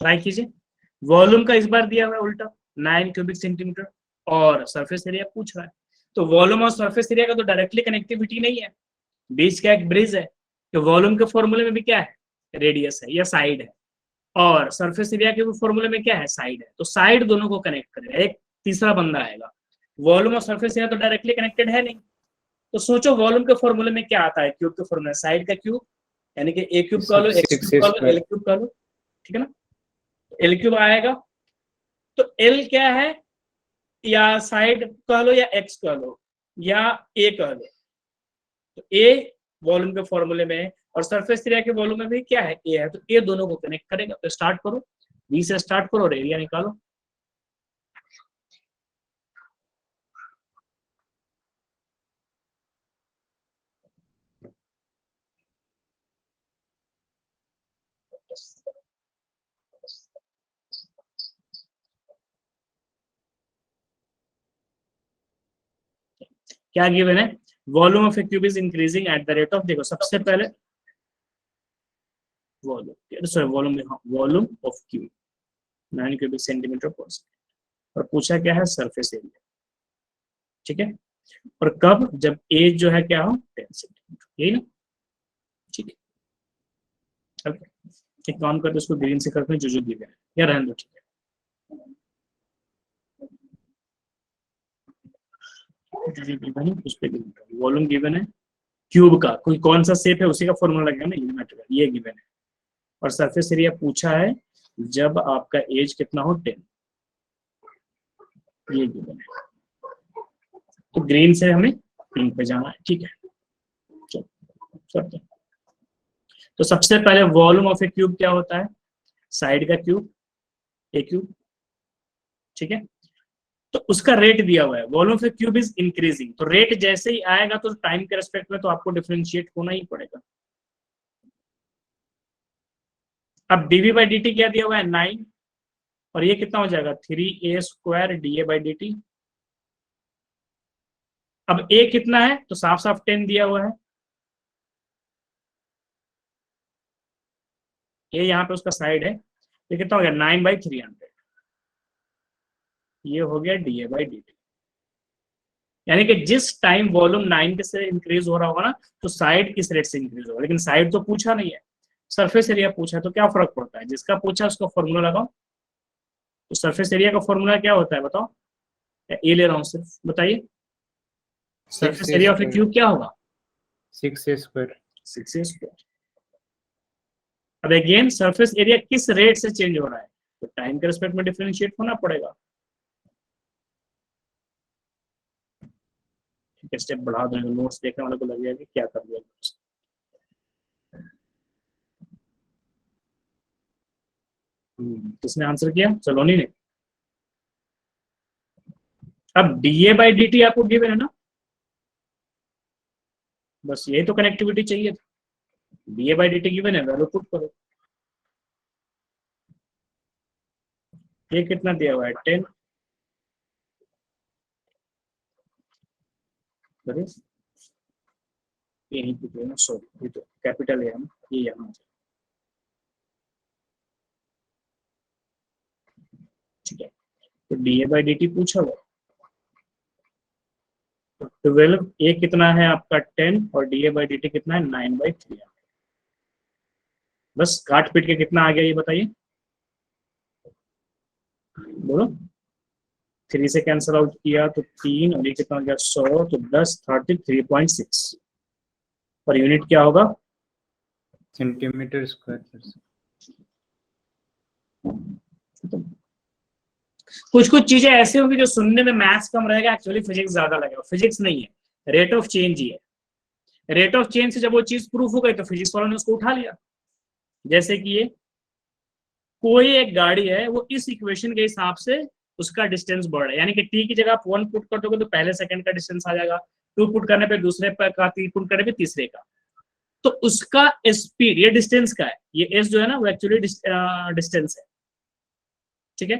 ट्राई कीजिए। वॉल्यूम का इस बार दिया हुआ है उल्टा 9 क्यूबिक सेंटीमीटर, और सरफेस एरिया पूछ रहा है। तो वॉल्यूम और सरफेस एरिया का तो डायरेक्टली कनेक्टिविटी नहीं है, बीच का एक ब्रिज है। तो वॉल्यूम के फॉर्मूले में भी क्या है, रेडियस है या साइड है, और सरफेस एरिया के फॉर्मूले में क्या है, साइड है। तो साइड दोनों को कनेक्ट करेगा, एक तीसरा बंदा आएगा। वॉल्यूम और सरफेस एरिया तो डायरेक्टली कनेक्टेड है नहीं, तो सोचो वॉल्यूम के फॉर्मूले में क्या आता है, क्यूब के फॉर्मूले, साइड का क्यूब, यानी कि ए क्यूब का लो, एक्स क्यूब का लो, एल क्यूब का लो, ठीक है ना। एल क्यूब आएगा, तो एल क्या है, या साइड कह लो या एक्स कह लो या ए कह लो। तो ए वॉल्यूम के फॉर्मूले में है, और सरफेस एरिया के वॉल्यूम में भी क्या है, ए है, तो ए दोनों को कनेक्ट करेगा। तो स्टार्ट करो, बी से स्टार्ट करो और एरिया निकालो। क्या गिवन है, volume of A cube is increasing at the rate of, देखो सबसे पहले volume, sorry volume, volume of cube 9 cubic centimetre पर सेकंड, और पूछा क्या है, सरफेस एरिया, ठीक है। और कब, जब एज जो है क्या हो, 10 सेंटीमीटर, यही ना, ठीक है। ओके, एक काम करते उसको ग्रीन से करते हैं, जो गिवन है, या रहने दो, ठीक है। जो गिवन है उस पर वॉल्यूम गिवन है क्यूब का, कोई कौन सा शेप है उसी का फॉर्मूला लगेगा ना, ये मैटर, ये गिवन है। और सरफेस एरिया पूछा है जब आपका एज कितना हो, 10, ये गिवन है। तो ग्रीन से हमें पिंक पे जाना है, ठीक है। चलो करते हैं। तो सबसे पहले वॉल्यूम ऑफ ए क्यूब क्या होता है, साइड का क्यूब, ए क्यूब, ठीक है। तो उसका रेट दिया हुआ है, volume of A cube is increasing, तो रेट जैसे ही आएगा तो टाइम के रेस्पेक्ट में तो आपको डिफरेंशिएट होना ही पड़ेगा। अब डीवी बाई डी टी क्या दिया हुआ है, 9, और ये कितना हो जाएगा, 3a² DA/dt। अब ए कितना है, तो साफ साफ 10 दिया हुआ है, ये यहाँ पे उसका साइड है, ये कितना हो गया, 9/300, ये हो गया DA/dt। यानी कि जिस टाइम वॉल्यूम 9 के से इंक्रीज हो रहा होगा ना, तो साइड किस रेट से इंक्रीज होगा, लेकिन साइड तो पूछा नहीं है, सरफेस एरिया पूछा है, तो क्या फर्क पड़ता है, जिसका पूछा उसका फॉर्मूला लगाओ। तो सरफेस एरिया का फॉर्मूला क्या होता है बताओ, ए ले रहा हूँ सिर्फ, बताइए। Surface area of A cube क्या होगा, 6a²। अब अगेन सरफेस एरिया किस रेट से चेंज हो रहा है, तो टाइम के रिस्पेक्ट में डिफरेंशिएट होना पड़ेगा। ठीक है, स्टेप बढ़ा देंगे, नोट्स देखने वाले को लग जाएगा क्या कर दिया। किसने आंसर किया, सलोनी ने। अब DA/dt आपको गिवन है ना, बस यही तो कनेक्टिविटी चाहिए था। DA/dt गिवन है, वैल्यू पुट करो। ये कितना दिया हुआ है, 10, यही पुट लेना, सॉरी ये तो कैपिटल है, ये यहाँ, ठीक है। तो DA/dt पूछा हुआ, 12, ए कितना है आपका 10, और DA/dt कितना है 9/300। बस काट पीट के कितना आ गया ये बताइए, बोलो। 3 से कैंसिल आउट किया तो 3, और ये कितना हो गया 100, तो 10, 33.6 पर यूनिट क्या होगा? सेंटीमीटर स्क्वायर पर कुछ कुछ चीजें ऐसी होंगी जो सुनने में मैथ्स कम रहेगा, एक्चुअली फिजिक्स ज्यादा लगेगा। फिजिक्स नहीं है, रेट ऑफ चेंज ही है। रेट ऑफ चेंज से जब वो चीज प्रूफ हो गई तो फिजिक्स वालों ने उसको उठा लिया। जैसे कि ये कोई एक गाड़ी है, वो इस इक्वेशन के हिसाब से उसका डिस्टेंस बढ़ रहा है, यानी कि टी की जगह आप 1 पुट कर दोगे तो पहले सेकंड का डिस्टेंस आ जाएगा, 2 पुट करने पे दूसरे का, 3 पुट करने पे तीसरे का। तो उसका स्पीड, ये डिस्टेंस का है, ये एस जो है ना वो एक्चुअली डिस्टेंस है, ठीक है।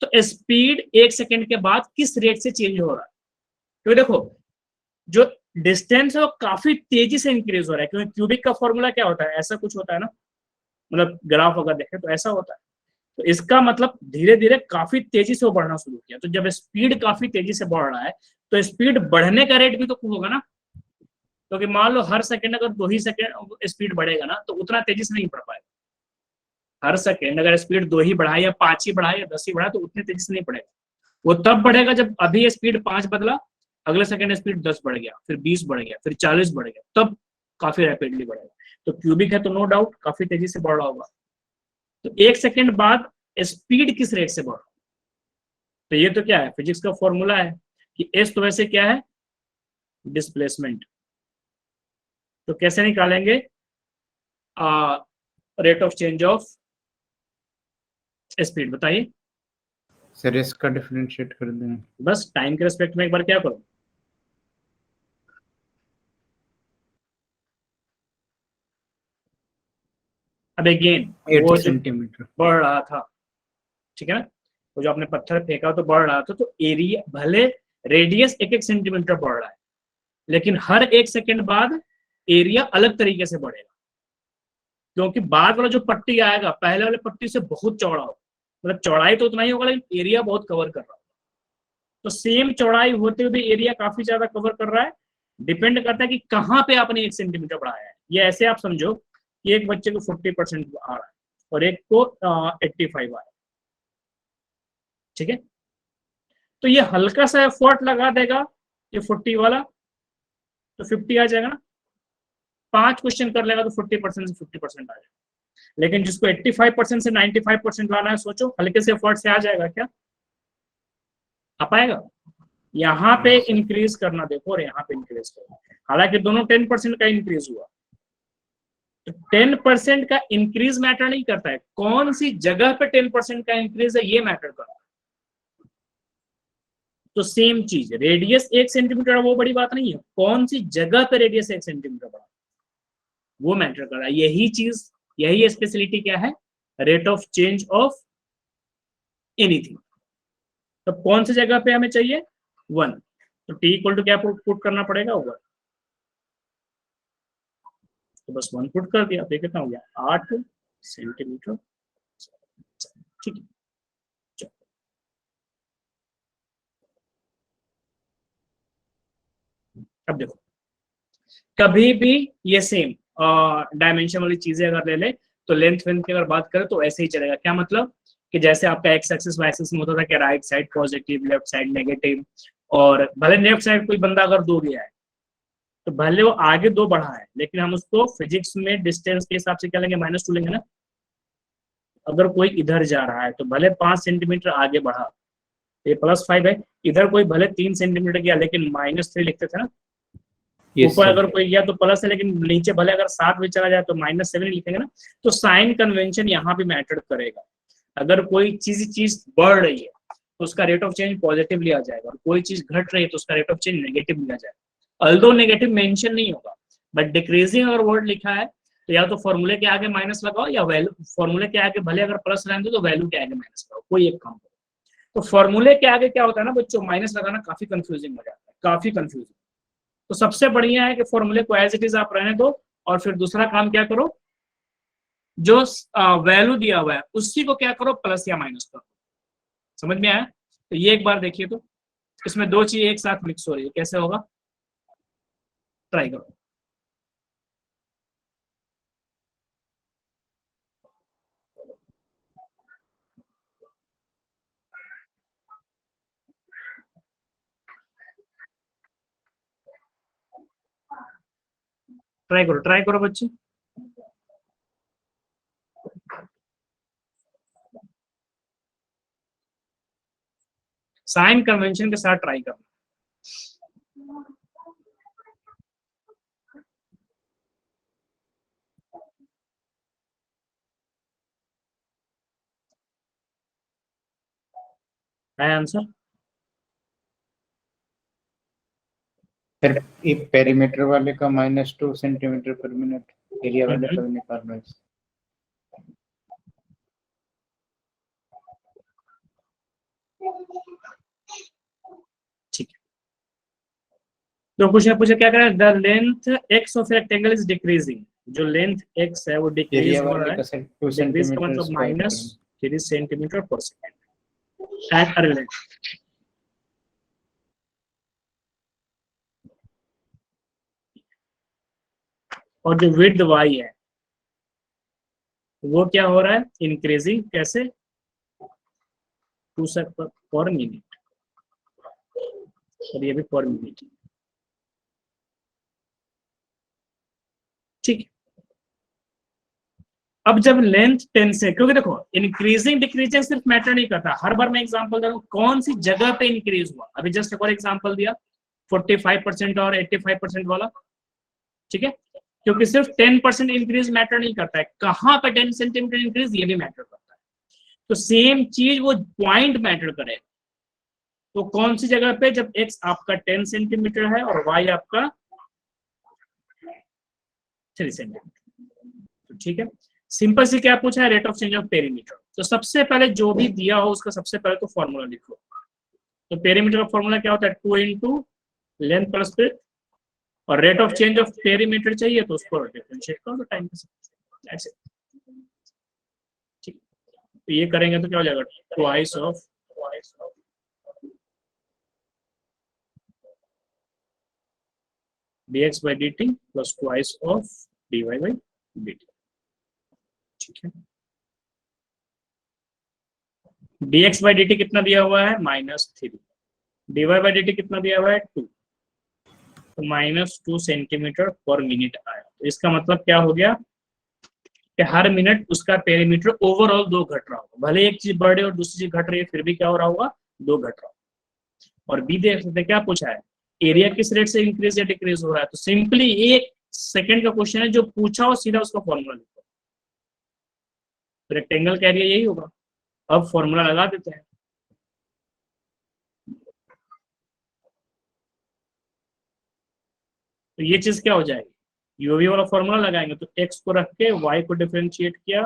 तो स्पीड 1 सेकंड के बाद किस रेट से चेंज हो रहा है? तो देखो, जो डिस्टेंस है वो काफी तेजी से इंक्रीज हो रहा है, क्योंकि क्यूबिक का फॉर्मूला क्या होता है, ऐसा कुछ होता है ना, मतलब ग्राफ अगर देखें तो ऐसा होता है। तो इसका मतलब धीरे धीरे काफी तेजी से वो बढ़ना शुरू किया। तो जब स्पीड काफी तेजी से बढ़ रहा है तो स्पीड बढ़ने का रेट भी तो होगा ना, क्योंकि मान लो हर सेकंड अगर 2 ही सेकंड स्पीड बढ़ेगा ना तो उतना तेजी से नहीं बढ़ पाएगा। हर सेकंड अगर स्पीड 2 ही बढ़ाए या 5 ही बढ़ाए या 10 ही बढ़ाए तो उतनी तेजी से नहीं बढ़ेगा। वो तब बढ़ेगा जब अभी स्पीड 5 बदला, अगले सेकंड स्पीड 10 बढ़ गया, फिर 20 बढ़ गया, फिर 40 बढ़ गया, तब काफी रैपिडली बढ़ेगा। तो क्यूबिक है तो नो डाउट काफी तेजी से बढ़ रहा होगा। तो 1 सेकंड बाद स्पीड किस रेट से बढ़ रहा है? तो ये तो क्या है, फिजिक्स का फॉर्मूला है कि एस तो वैसे क्या है, डिस्प्लेसमेंट। तो कैसे निकालेंगे rate of change of speed, बताइए। सर इसका डिफरेंशिएट कर दें। बस टाइम के रेस्पेक्ट में एक बार क्या करो, अब अगेन 8 वो जो सेंटीमीटर। बढ़ रहा था, ठीक है ना, वो जो आपने पत्थर फेंका तो बढ़ रहा था, तो एरिया भले रेडियस 1-1 सेंटीमीटर बढ़ रहा है, लेकिन हर 1 सेकंड बाद एरिया अलग तरीके से बढ़ेगा, क्योंकि बाद वाला जो पट्टी आएगा पहले वाले पट्टी से बहुत चौड़ा होगा। मतलब चौड़ाई तो उतना ही होगा लेकिन एरिया बहुत कवर कर रहा होगा। तो सेम चौड़ाई होते हुए भी एरिया काफी ज्यादा कवर कर रहा है। डिपेंड करता है कि कहाँ पे आपने 1 सेंटीमीटर बढ़ाया है। ये ऐसे आप समझो कि एक बच्चे को 40% आ रहा है और एक को 85 आ रहा है, ठीक है। तो ये हल्का सा एफर्ट लगा देगा, ये 40 वाला तो 50 आ जाएगा ना, 5 क्वेश्चन कर लेगा तो 40% से 50% आ जाएगा। लेकिन जिसको 85% से 95% लाना है, सोचो हल्के से एफर्ट से आ जाएगा क्या? आ पाएगा? यहाँ पे इंक्रीज करना देखो और यहाँ पे इंक्रीज करना, हालांकि दोनों 10% का इंक्रीज हुआ। तो 10% का इंक्रीज मैटर नहीं करता है, कौन सी जगह पे 10% का इंक्रीज है ये मैटर करता है। तो सेम चीज, रेडियस 1 सेंटीमीटर, वो बड़ी बात नहीं है, कौन सी जगह पे रेडियस 1 सेंटीमीटर बढ़ा वो मैटर कर रहा है। यही चीज, यही स्पेशलिटी क्या है, rate of change of anything. तो कौन सी जगह पे हमें चाहिए, 1। तो टी इक्वल टू क्या पुट करना पड़ेगा, 1। तो बस 1 पुट कर दिया तो कितना हो गया, 8 सेंटीमीटर, ठीक है। अब देखो, कभी भी ये सेम डायमेंशन वाली चीजें अगर ले ले तो लेंथ वेंथ की अगर बात करें तो ऐसे ही चलेगा। क्या मतलब कि जैसे आपका एक्स एक्सिस वाई एक्सिस में होता था कि right side positive, left side negative, और भले लेफ्ट साइड कोई बंदा अगर 2 गया है तो भले वो आगे 2 बढ़ा है, लेकिन हम उसको फिजिक्स में डिस्टेंस के हिसाब से क्या लेंगे, -2 लेंगे ना। अगर कोई इधर जा रहा है तो भले 5 सेंटीमीटर आगे बढ़ा, ये +5 है। इधर कोई भले 3 सेंटीमीटर गया लेकिन -3 लिखते थे ना। ऊपर अगर कोई गया तो प्लस है, लेकिन नीचे भले अगर 7 भी चला जाए तो -7 लिखेंगे ना। तो साइन कन्वेंशन यहाँ भी मैटर करेगा। अगर कोई चीज बढ़ रही है तो उसका रेट ऑफ चेंज पॉजिटिवली आ जाएगा, और कोई चीज घट रही है तो उसका रेट ऑफ चेंज नेगेटिवली आ जाएगा। ऑल्दो नेगेटिव मेंशन नहीं होगा, बट डिक्रीजिंग अगर वर्ड लिखा है तो या तो फॉर्मूले के आगे माइनस लगाओ, या वैल्यू फॉर्मूले के आगे भले अगर प्लस रहने दो तो वैल्यू के आगे माइनस लगाओ, कोई एक काम करो। तो फॉर्मूले के आगे क्या होता है ना बच्चों, माइनस लगाना काफी कंफ्यूजिंग हो जाता है, काफी कंफ्यूजिंग। तो सबसे बढ़िया है कि फॉर्मूले को एज इट इज आप रहने दो, और फिर दूसरा काम क्या करो, जो वैल्यू दिया हुआ है उसी को क्या करो, प्लस या माइनस करो। समझ में आया? तो ये एक बार देखिए, तो इसमें 2 चीजें एक साथ मिक्स हो रही है, कैसे होगा, ट्राई करो। ट्राई करो बच्चे। साइन कन्वेंशन के साथ ट्राई करना। है आंसर? सर ये पेरीमीटर वाले का -2 सेंटीमीटर पर मिनट, एरिया वाले का भी निकालना है। ठीक है, तो कुछ ना पूछे क्या करें, the length x of rectangle is decreasing, जो लेंथ एक्स है वो डिक्रीज एरिया हो रहा वाले है, का सर 2 डिक्रीज का सेंटीमीटर मतलब square -3 centimetre per second at a length. और जो विड्थ वाई है वो क्या हो रहा है, इंक्रीजिंग, कैसे, 2 पर मिनट, और ये भी पर मिनट। ठीक है, अब जब लेंथ 10 से, क्योंकि देखो इंक्रीजिंग डिक्रीजिंग सिर्फ मैटर नहीं करता, हर बार मैं एग्जांपल दे रहा हूं कौन सी जगह पे इंक्रीज हुआ। अभी जस्ट एक और एग्जांपल दिया 45% और 85% वाला, ठीक है, क्योंकि सिर्फ 10% इंक्रीज मैटर नहीं करता है, कहां पे 10 सेंटीमीटर इंक्रीज ये भी मैटर करता है। तो सेम चीज वो पॉइंट मैटर करे, तो कौन सी जगह पे, जब एक्स आपका 10 सेंटीमीटर है और वाई आपका 3 सेंटीमीटर। तो ठीक है, सिंपल से क्या पूछा है, rate of change of perimeter. तो सबसे पहले जो भी दिया हो उसका सबसे पहले तो फॉर्मूला लिखो। तो पेरीमीटर का फॉर्मूला क्या होता है, 2 इंटू लेंथ प्लस ब्रेड्थ, और rate of change of perimeter चाहिए तो उसको डिफरेंशिएट करो तो टाइम के साथ, ऐसे। ठीक, तो ये करेंगे तो क्या हो जाएगा, twice of dx by dt plus twice of dy by dt। ठीक है, dx by dt कितना दिया हुआ है, -3, dy by dt कितना दिया हुआ है, 2, तो -2 सेंटीमीटर पर मिनट आया। तो इसका मतलब क्या हो गया कि हर मिनट उसका पेरीमीटर ओवरऑल 2 घट रहा होगा, भले एक चीज बढ़ रही और दूसरी चीज घट रही है फिर भी क्या हो रहा होगा, 2 घट रहा होगा। और बी देख सकते क्या पूछा है, एरिया किस रेट से इंक्रीज या डिक्रीज हो रहा है। तो सिंपली 1 सेकंड का क्वेश्चन है, जो पूछा हो सीधा उसका फॉर्मूला लिखो, तो रेक्टेंगल का एरिया यही होगा। अब फॉर्मूला लगा देते हैं, तो ये चीज क्या हो जाएगी, यूवी वाला फॉर्मूला लगाएंगे तो एक्स को रख के वाई को डिफरेंशिएट किया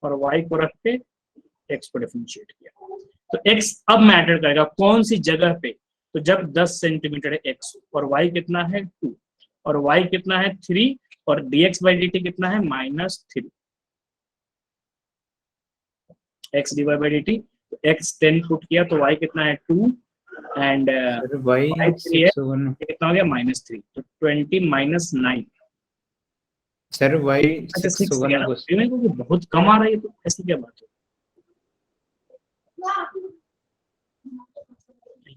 और वाई को रख के एक्स को डिफरेंशिएट किया। तो एक्स अब मैटर करेगा कौन सी जगह पे, तो जब 10 सेंटीमीटर है एक्स और वाई कितना है 2 और वाई कितना है 3 और dx बाई dt कितना है -3, एक्स dy बाई dt, तो एक्स 10 पुट किया तो वाई कितना है 2 एंड सर वाई वाई 3 है, 6 होगा, कितना हो गया -3, तो 20 - 9, सर वाई अच्छा 6 6 होगा गया ना ना, बस। मेरे को बहुत कम आ रहा है, तो ऐसी क्या बात है।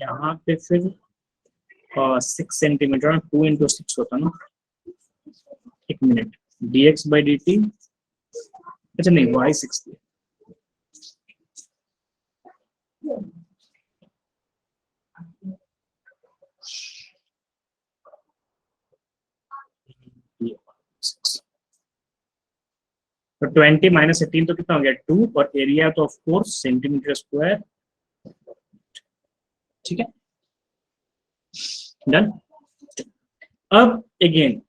यहाँ पे फिर 6 सेंटीमीटर 2 इंटू 6 होता ना, एक मिनट, dx बाई dt, अच्छा नहीं वाई 6 दिया, तो 20 - 18 तो कितना हो गया 2, और एरिया तो ऑफ कोर्स सेंटीमीटर स्क्वायर। ठीक है, डन। अब अगेन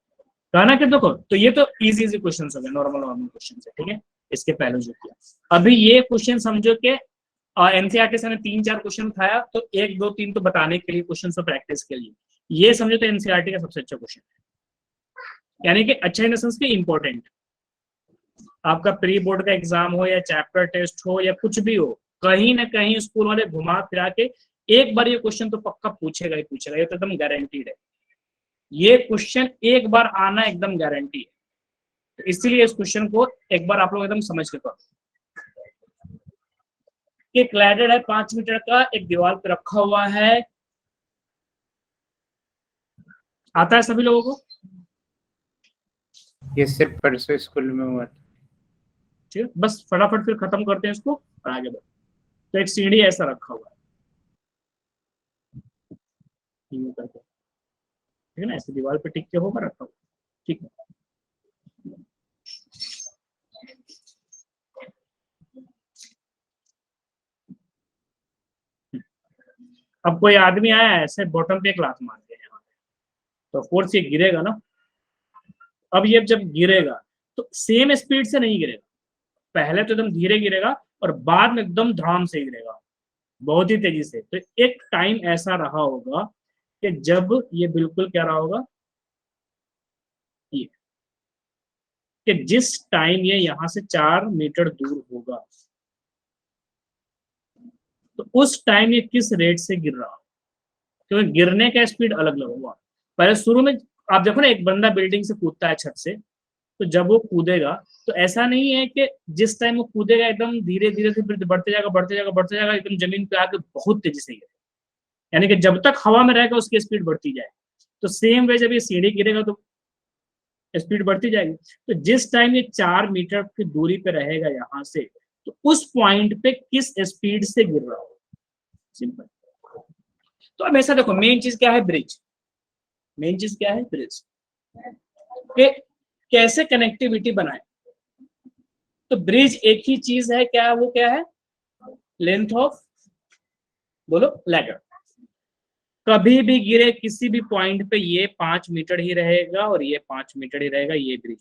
कहना कि देखो, तो ये तो इजी क्वेश्चन हो गए, नॉर्मल क्वेश्चन है, ठीक है, इसके पहले जो किया। अभी ये क्वेश्चन समझो कि एनसीईआरटी से 3-4 क्वेश्चन उठाया, तो 1, 2, 3 तो बताने के लिए क्वेश्चन तो प्रैक्टिस के लिए, ये समझो तो एनसीईआरटी का सबसे अच्छा क्वेश्चन है, यानी कि अच्छा इन द सेंस के इंपॉर्टेंट। आपका प्री बोर्ड का एग्जाम हो या चैप्टर टेस्ट हो या कुछ भी हो, कहीं ना कहीं स्कूल वाले घुमा फिरा के एक बार ये क्वेश्चन तो पक्का पूछेगा ही पूछेगा, ये तो एकदम गारंटीड है, ये क्वेश्चन एक बार आना एकदम गारंटी है। तो इसीलिए इस क्वेश्चन को एक बार आप लोग एकदम समझ के करो कि क्लैडेड है 5 मीटर का, एक दीवार पे रखा हुआ है, आता है सभी लोगों को, ये सिर्फ परसों स्कूल में हुआ था। ठीक है, बस फटाफट फिर खत्म करते हैं इसको और आगे बढ़ते। तो एक सीढ़ी ऐसा रखा हुआ है, यूं करके, ठीक है ना, ऐसे दीवार पे टिक के होगा रखा हुआ, ठीक है। अब कोई आदमी आया ऐसे बॉटम पे एक लात मार दिया यहाँ पे, तो फोर्स ये गिरेगा ना। अब ये जब गिरेगा तो सेम स्पीड से नहीं गिरेगा, पहले तो एकदम धीरे गिरेगा और बाद में एकदम धड़ाम से गिरेगा, बहुत ही तेजी से। तो एक टाइम ऐसा रहा होगा कि जब ये बिल्कुल क्या रहा होगा, ये कि जिस टाइम ये यहां से 4 मीटर दूर होगा, तो उस टाइम ये किस रेट से गिर रहा, क्योंकि गिरने का स्पीड अलग अलग होगा। पहले शुरू में आप देखो ना, एक बंदा बिल्डिंग से कूदता है छत से, तो जब वो कूदेगा तो ऐसा नहीं है कि जिस टाइम वो कूदेगा एकदम धीरे धीरे से फिर बढ़ते जाएगा बढ़ते जाएगा बढ़ते जाएगा, एकदम जमीन पे आके बहुत तेजी से गिरेगा, यानी कि जब तक हवा में रहेगा उसकी स्पीड बढ़ती जाए। तो सेम वे जब ये सीढ़ी गिरेगा तो स्पीड बढ़ती जाएगी। तो जिस टाइम ये 4 मीटर की दूरी पे रहेगा यहाँ से, तो उस पॉइंट पे किस स्पीड से गिर रहा होगा, सिंपल। तो अब ऐसा देखो, मेन चीज क्या है, ब्रिज। मेन चीज क्या है, ब्रिज के कैसे कनेक्टिविटी बनाए। तो ब्रिज एक ही चीज है, क्या वो क्या है, लेंथ ऑफ, बोलो, लैडर। कभी भी गिरे किसी भी पॉइंट पे ये 5 मीटर ही रहेगा और ये 5 मीटर ही रहेगा, ये ब्रिज।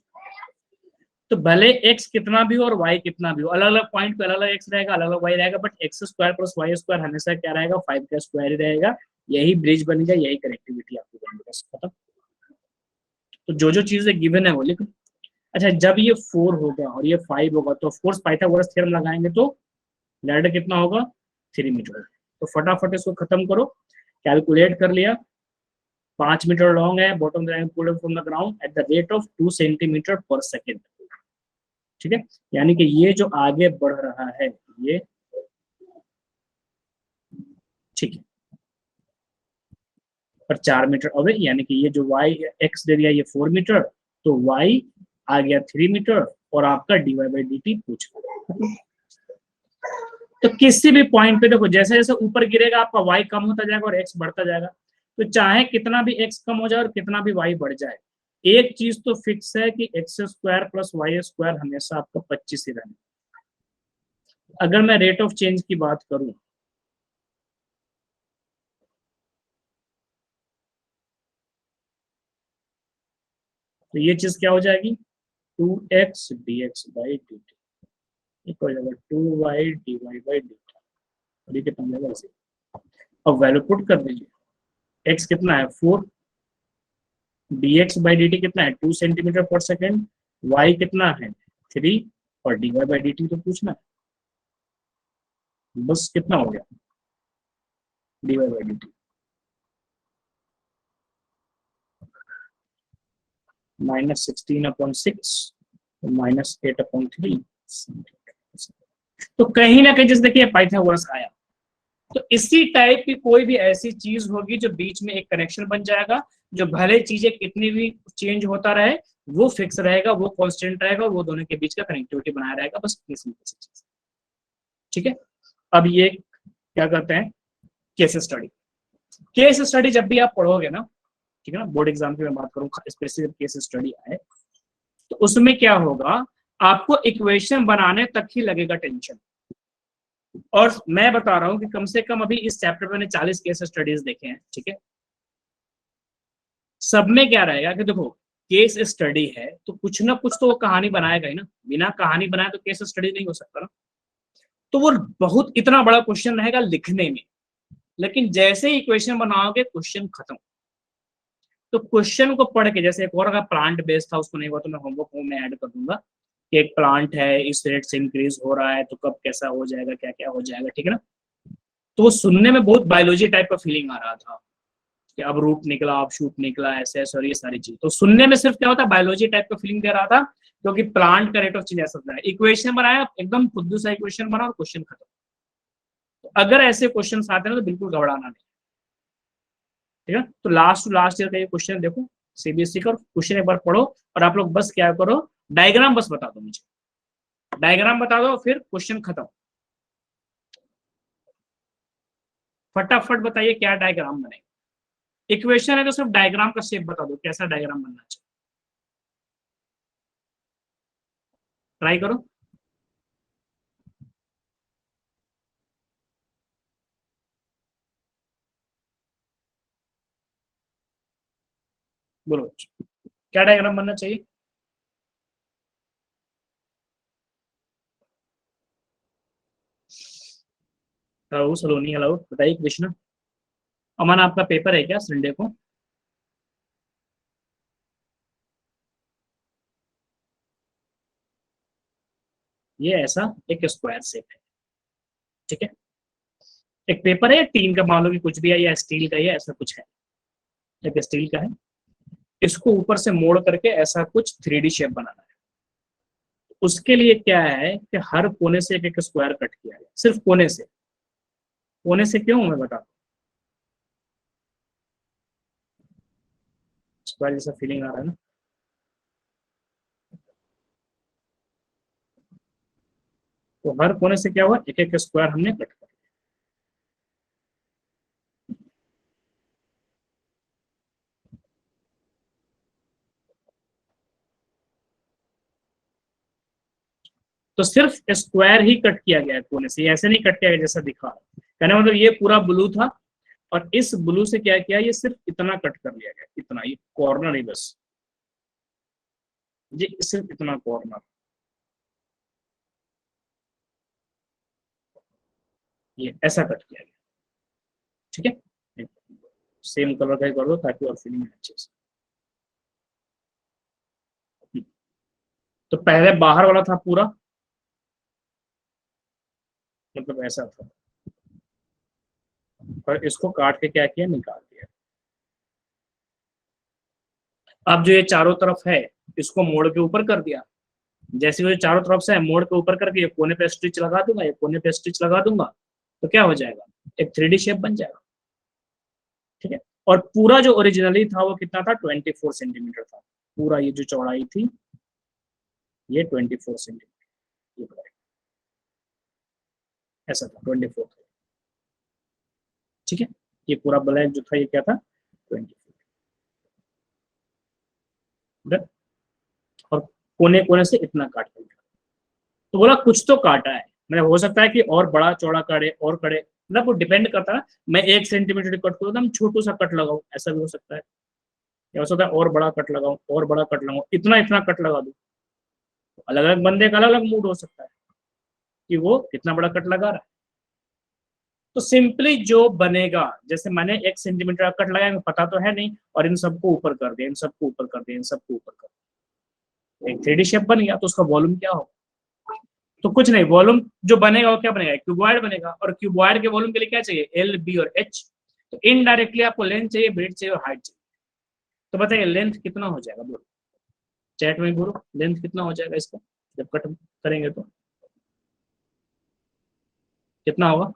तो भले x कितना भी हो और y कितना भी हो, अलग अलग पॉइंट पे अलग अलग x रहेगा, अलग अलग y रहेगा, बट x² + y² हमेशा क्या रहेगा, 5 का स्क्वायर ही रहेगा। यही ब्रिज बन गया, यही कनेक्टिविटी आपको बन गया, खत्म। तो जो जो चीजें गिवन है वो लिखो। अच्छा, जब ये 4 होगा और ये 5 होगा तो ऑफकोर्स पाइथागोरस थ्योरम लगाएंगे, तो लैडर कितना होगा, 3 मीटर। तो फटाफट इसको खत्म करो, कैलकुलेट कर लिया। 5 मीटर लॉन्ग है, bottom pulled from the ground at the rate of 2 centimetre per second. ठीक है, यानी कि ये जो आगे बढ़ रहा है ये, ठीक है, पर 4 मीटर अवे, यानी कि ये जो y x दे दिया ये 4 मीटर, तो y आ गया 3 मीटर और आपका dy/dt पूछ। तो किसी भी पॉइंट पे देखो, जैसे जैसे ऊपर गिरेगा आपका y कम होता जाएगा और x बढ़ता जाएगा। तो चाहे कितना भी x कम हो जाए और कितना भी y बढ़ जाए, एक चीज तो फिक्स है कि x² + y² हमेशा आपका 25 ही रहेगा। अगर मैं रेट ऑफ चेंज की बात करूं, तो ये चीज क्या हो जाएगी, 2x dx/dt equal 2y dy/dt। और ये कितना मिलेगा इसे, अब वैल्यू पुट कर दीजिए। x कितना है 4, dx/dt कितना है 2 सेंटीमीटर पर सेकेंड, y कितना है 3 और dy/dt तो पूछना है। बस कितना हो गया dy/dt, -16/6 -8/3। तो कहीं ना कहीं जैसे देखिए पाइथागोरस आया, तो इसी टाइप की कोई भी ऐसी चीज होगी जो बीच में एक कनेक्शन बन जाएगा, जो भले चीजें कितनी भी चेंज होता रहे वो फिक्स रहेगा, वो कांस्टेंट रहेगा, वो दोनों के बीच का कनेक्टिविटी बनाया रहेगा, बस इतनी सिंपल सी चीज। ठीक है, अब ये क्या करते हैं, केस स्टडी। केस स्टडी जब भी आप पढ़ोगे ना, ठीक है ना, बोर्ड एग्जाम की मैं बात करूँ, स्पेसिफिक केस स्टडी आए, तो उसमें क्या होगा, आपको इक्वेशन बनाने तक ही लगेगा टेंशन। और मैं बता रहा हूं कि कम से कम अभी इस चैप्टर में मैंने 40 केस स्टडीज देखे हैं, ठीक है। सब में क्या रहेगा कि देखो केस स्टडी है तो कुछ ना कुछ तो वो कहानी बनाएगा ही ना, बिना कहानी बनाए तो केस स्टडी नहीं हो सकता ना। तो वो बहुत इतना बड़ा क्वेश्चन रहेगा लिखने में, लेकिन जैसे ही इक्वेशन बनाओगे क्वेश्चन खत्म। तो क्वेश्चन को पढ़ के, जैसे एक और अगर प्लांट बेस्ड था, उसको नहीं हुआ तो मैं होमवर्क में ऐड कर दूंगा कि एक प्लांट है, इस रेट से इंक्रीज हो रहा है तो कब कैसा हो जाएगा, क्या क्या हो जाएगा, ठीक है ना। तो वो सुनने में बहुत बायोलॉजी टाइप का फीलिंग आ रहा था कि अब रूट निकला, अब शूट निकला, ऐसे ऐसे और ये सारी चीज। तो सुनने में सिर्फ क्या होता है, बायोलॉजी टाइप का फीलिंग दे रहा था, क्योंकि प्लांट का रेट ऑफ चेंज ऐसा है। इक्वेशन बनाया, एकदम खुद सा इक्वेशन बना और क्वेश्चन खत्म। तो अगर ऐसे क्वेश्चन आते हैं तो बिल्कुल घबराना नहीं, ठीक है। तो लास्ट टू लास्ट ईयर का ये क्वेश्चन देखो, सीबीएसई का क्वेश्चन एक बार पढ़ो और आप लोग बस क्या करो, डायग्राम बस बता दो मुझे, डायग्राम बता दो फिर क्वेश्चन खत्म। फटाफट बताइए क्या डायग्राम बनेगा। इक्वेशन है तो सिर्फ डायग्राम का शेप बता दो, कैसा डायग्राम बनना चाहिए, ट्राई करो। बोलो क्या डायग्राम बनना चाहिए। हेलो सलोनी, हेलो बताइए कृष्णा। अमन आपका पेपर है क्या संडे को? ये ऐसा एक स्क्वायर शेप है, ठीक है। एक पेपर है, टीन का मान लो कि कुछ भी है, या स्टील का, या ऐसा कुछ है, एक स्टील का है। इसको ऊपर से मोड़ करके ऐसा कुछ 3D शेप बनाना है। उसके लिए क्या है कि हर कोने से एक एक स्क्वायर कट किया गया, सिर्फ कोने से। कोने से क्यों, मैं बता, स्क्वायर जैसा फीलिंग आ रहा है ना। तो हर कोने से क्या हुआ, एक एक स्क्वायर हमने कट कर। तो सिर्फ स्क्वायर ही कट किया गया है कोने से, ऐसे नहीं कट किया गया जैसा दिखा रहा है। कहने मतलब ये पूरा ब्लू था और इस ब्लू से क्या किया, ये सिर्फ इतना कट कर लिया गया, इतना, ये कॉर्नर ही बस, ये सिर्फ इतना कॉर्नर, ये ऐसा कट किया गया, ठीक है। सेम कलर का ही कर दो ताकि और फीलिंग अच्छे से। तो पहले बाहर वाला था पूरा, मतलब ऐसा था, और इसको काट के क्या किया, निकाल दिया। अब जो ये चारों तरफ है, इसको मोड़ के ऊपर कर दिया। जैसे वो चारों तरफ से है, मोड़ के ऊपर करके ये कोने पे स्टिच लगा दूंगा, ये कोने पे स्टिच लगा दूंगा, तो क्या हो जाएगा, एक 3D शेप बन जाएगा, ठीक है। और पूरा जो ओरिजिनली था वो कितना था, 24 सेंटीमीटर था। पूरा ये जो चौड़ाई थी, ये 24 सेंटीमीटर, ऐसा था 24, ठीक है। ये पूरा ब्लैक जो था ये क्या था, 24। और कोने कोने से इतना काट दिया। तो बोला कुछ तो काटा है, मतलब हो सकता है कि और बड़ा चौड़ा काटे और करे, मतलब वो डिपेंड करता है। मैं 1 सेंटीमीटर कट करूँ तो हम छोटू सा कट लगाऊं, ऐसा भी हो सकता है। या हो सकता है और बड़ा कट लगाऊं, और बड़ा कट लगाऊं, इतना इतना कट लगा दूं। अलग अलग बंदे का अलग अलग मूड हो सकता है कि वो कितना बड़ा कट लगा रहा है। तो सिंपली जो बनेगा, जैसे मैंने 1 सेंटीमीटर का कट लगाया, पता तो है नहीं, और इन सबको ऊपर कर दिया, इन सबको ऊपर कर दिया, इन सबको ऊपर कर दिया, एक 3D शेप बन गया। तो उसका वॉल्यूम क्या होगा, तो कुछ नहीं, वॉल्यूम जो बनेगा वो क्या बनेगा, क्यूबॉइड बनेगा। और क्यूबॉइड के वॉल्यूम के लिए क्या चाहिए, एल, बी और एच। तो इनडायरेक्टली आपको लेंथ चाहिए, ब्रेड चाहिए और हाइट चाहिए। तो बताइए लेंथ कितना हो जाएगा, बोलो चैट में, बोलो लेंथ कितना हो जाएगा इसका जब कट करेंगे तो कितना होगा,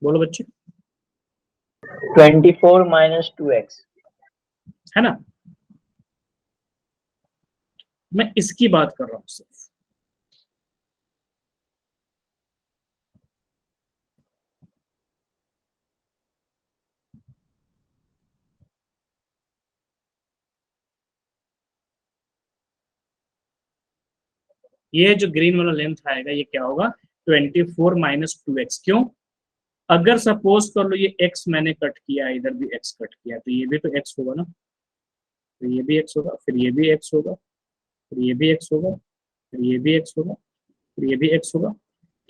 बोलो बच्चे। 24 minus 2x। है ना, मैं इसकी बात कर रहा हूँ सिर्फ। ये जो ग्रीन वाला लेंथ आएगा ये क्या होगा, 24 - 2x। क्यों, अगर सपोज कर लो ये x मैंने कट किया, इधर भी x कट किया, तो ये भी तो x होगा ना। तो ये भी x होगा, फिर ये भी x होगा, फिर ये भी x होगा, फिर ये भी x होगा, फिर ये भी x होगा।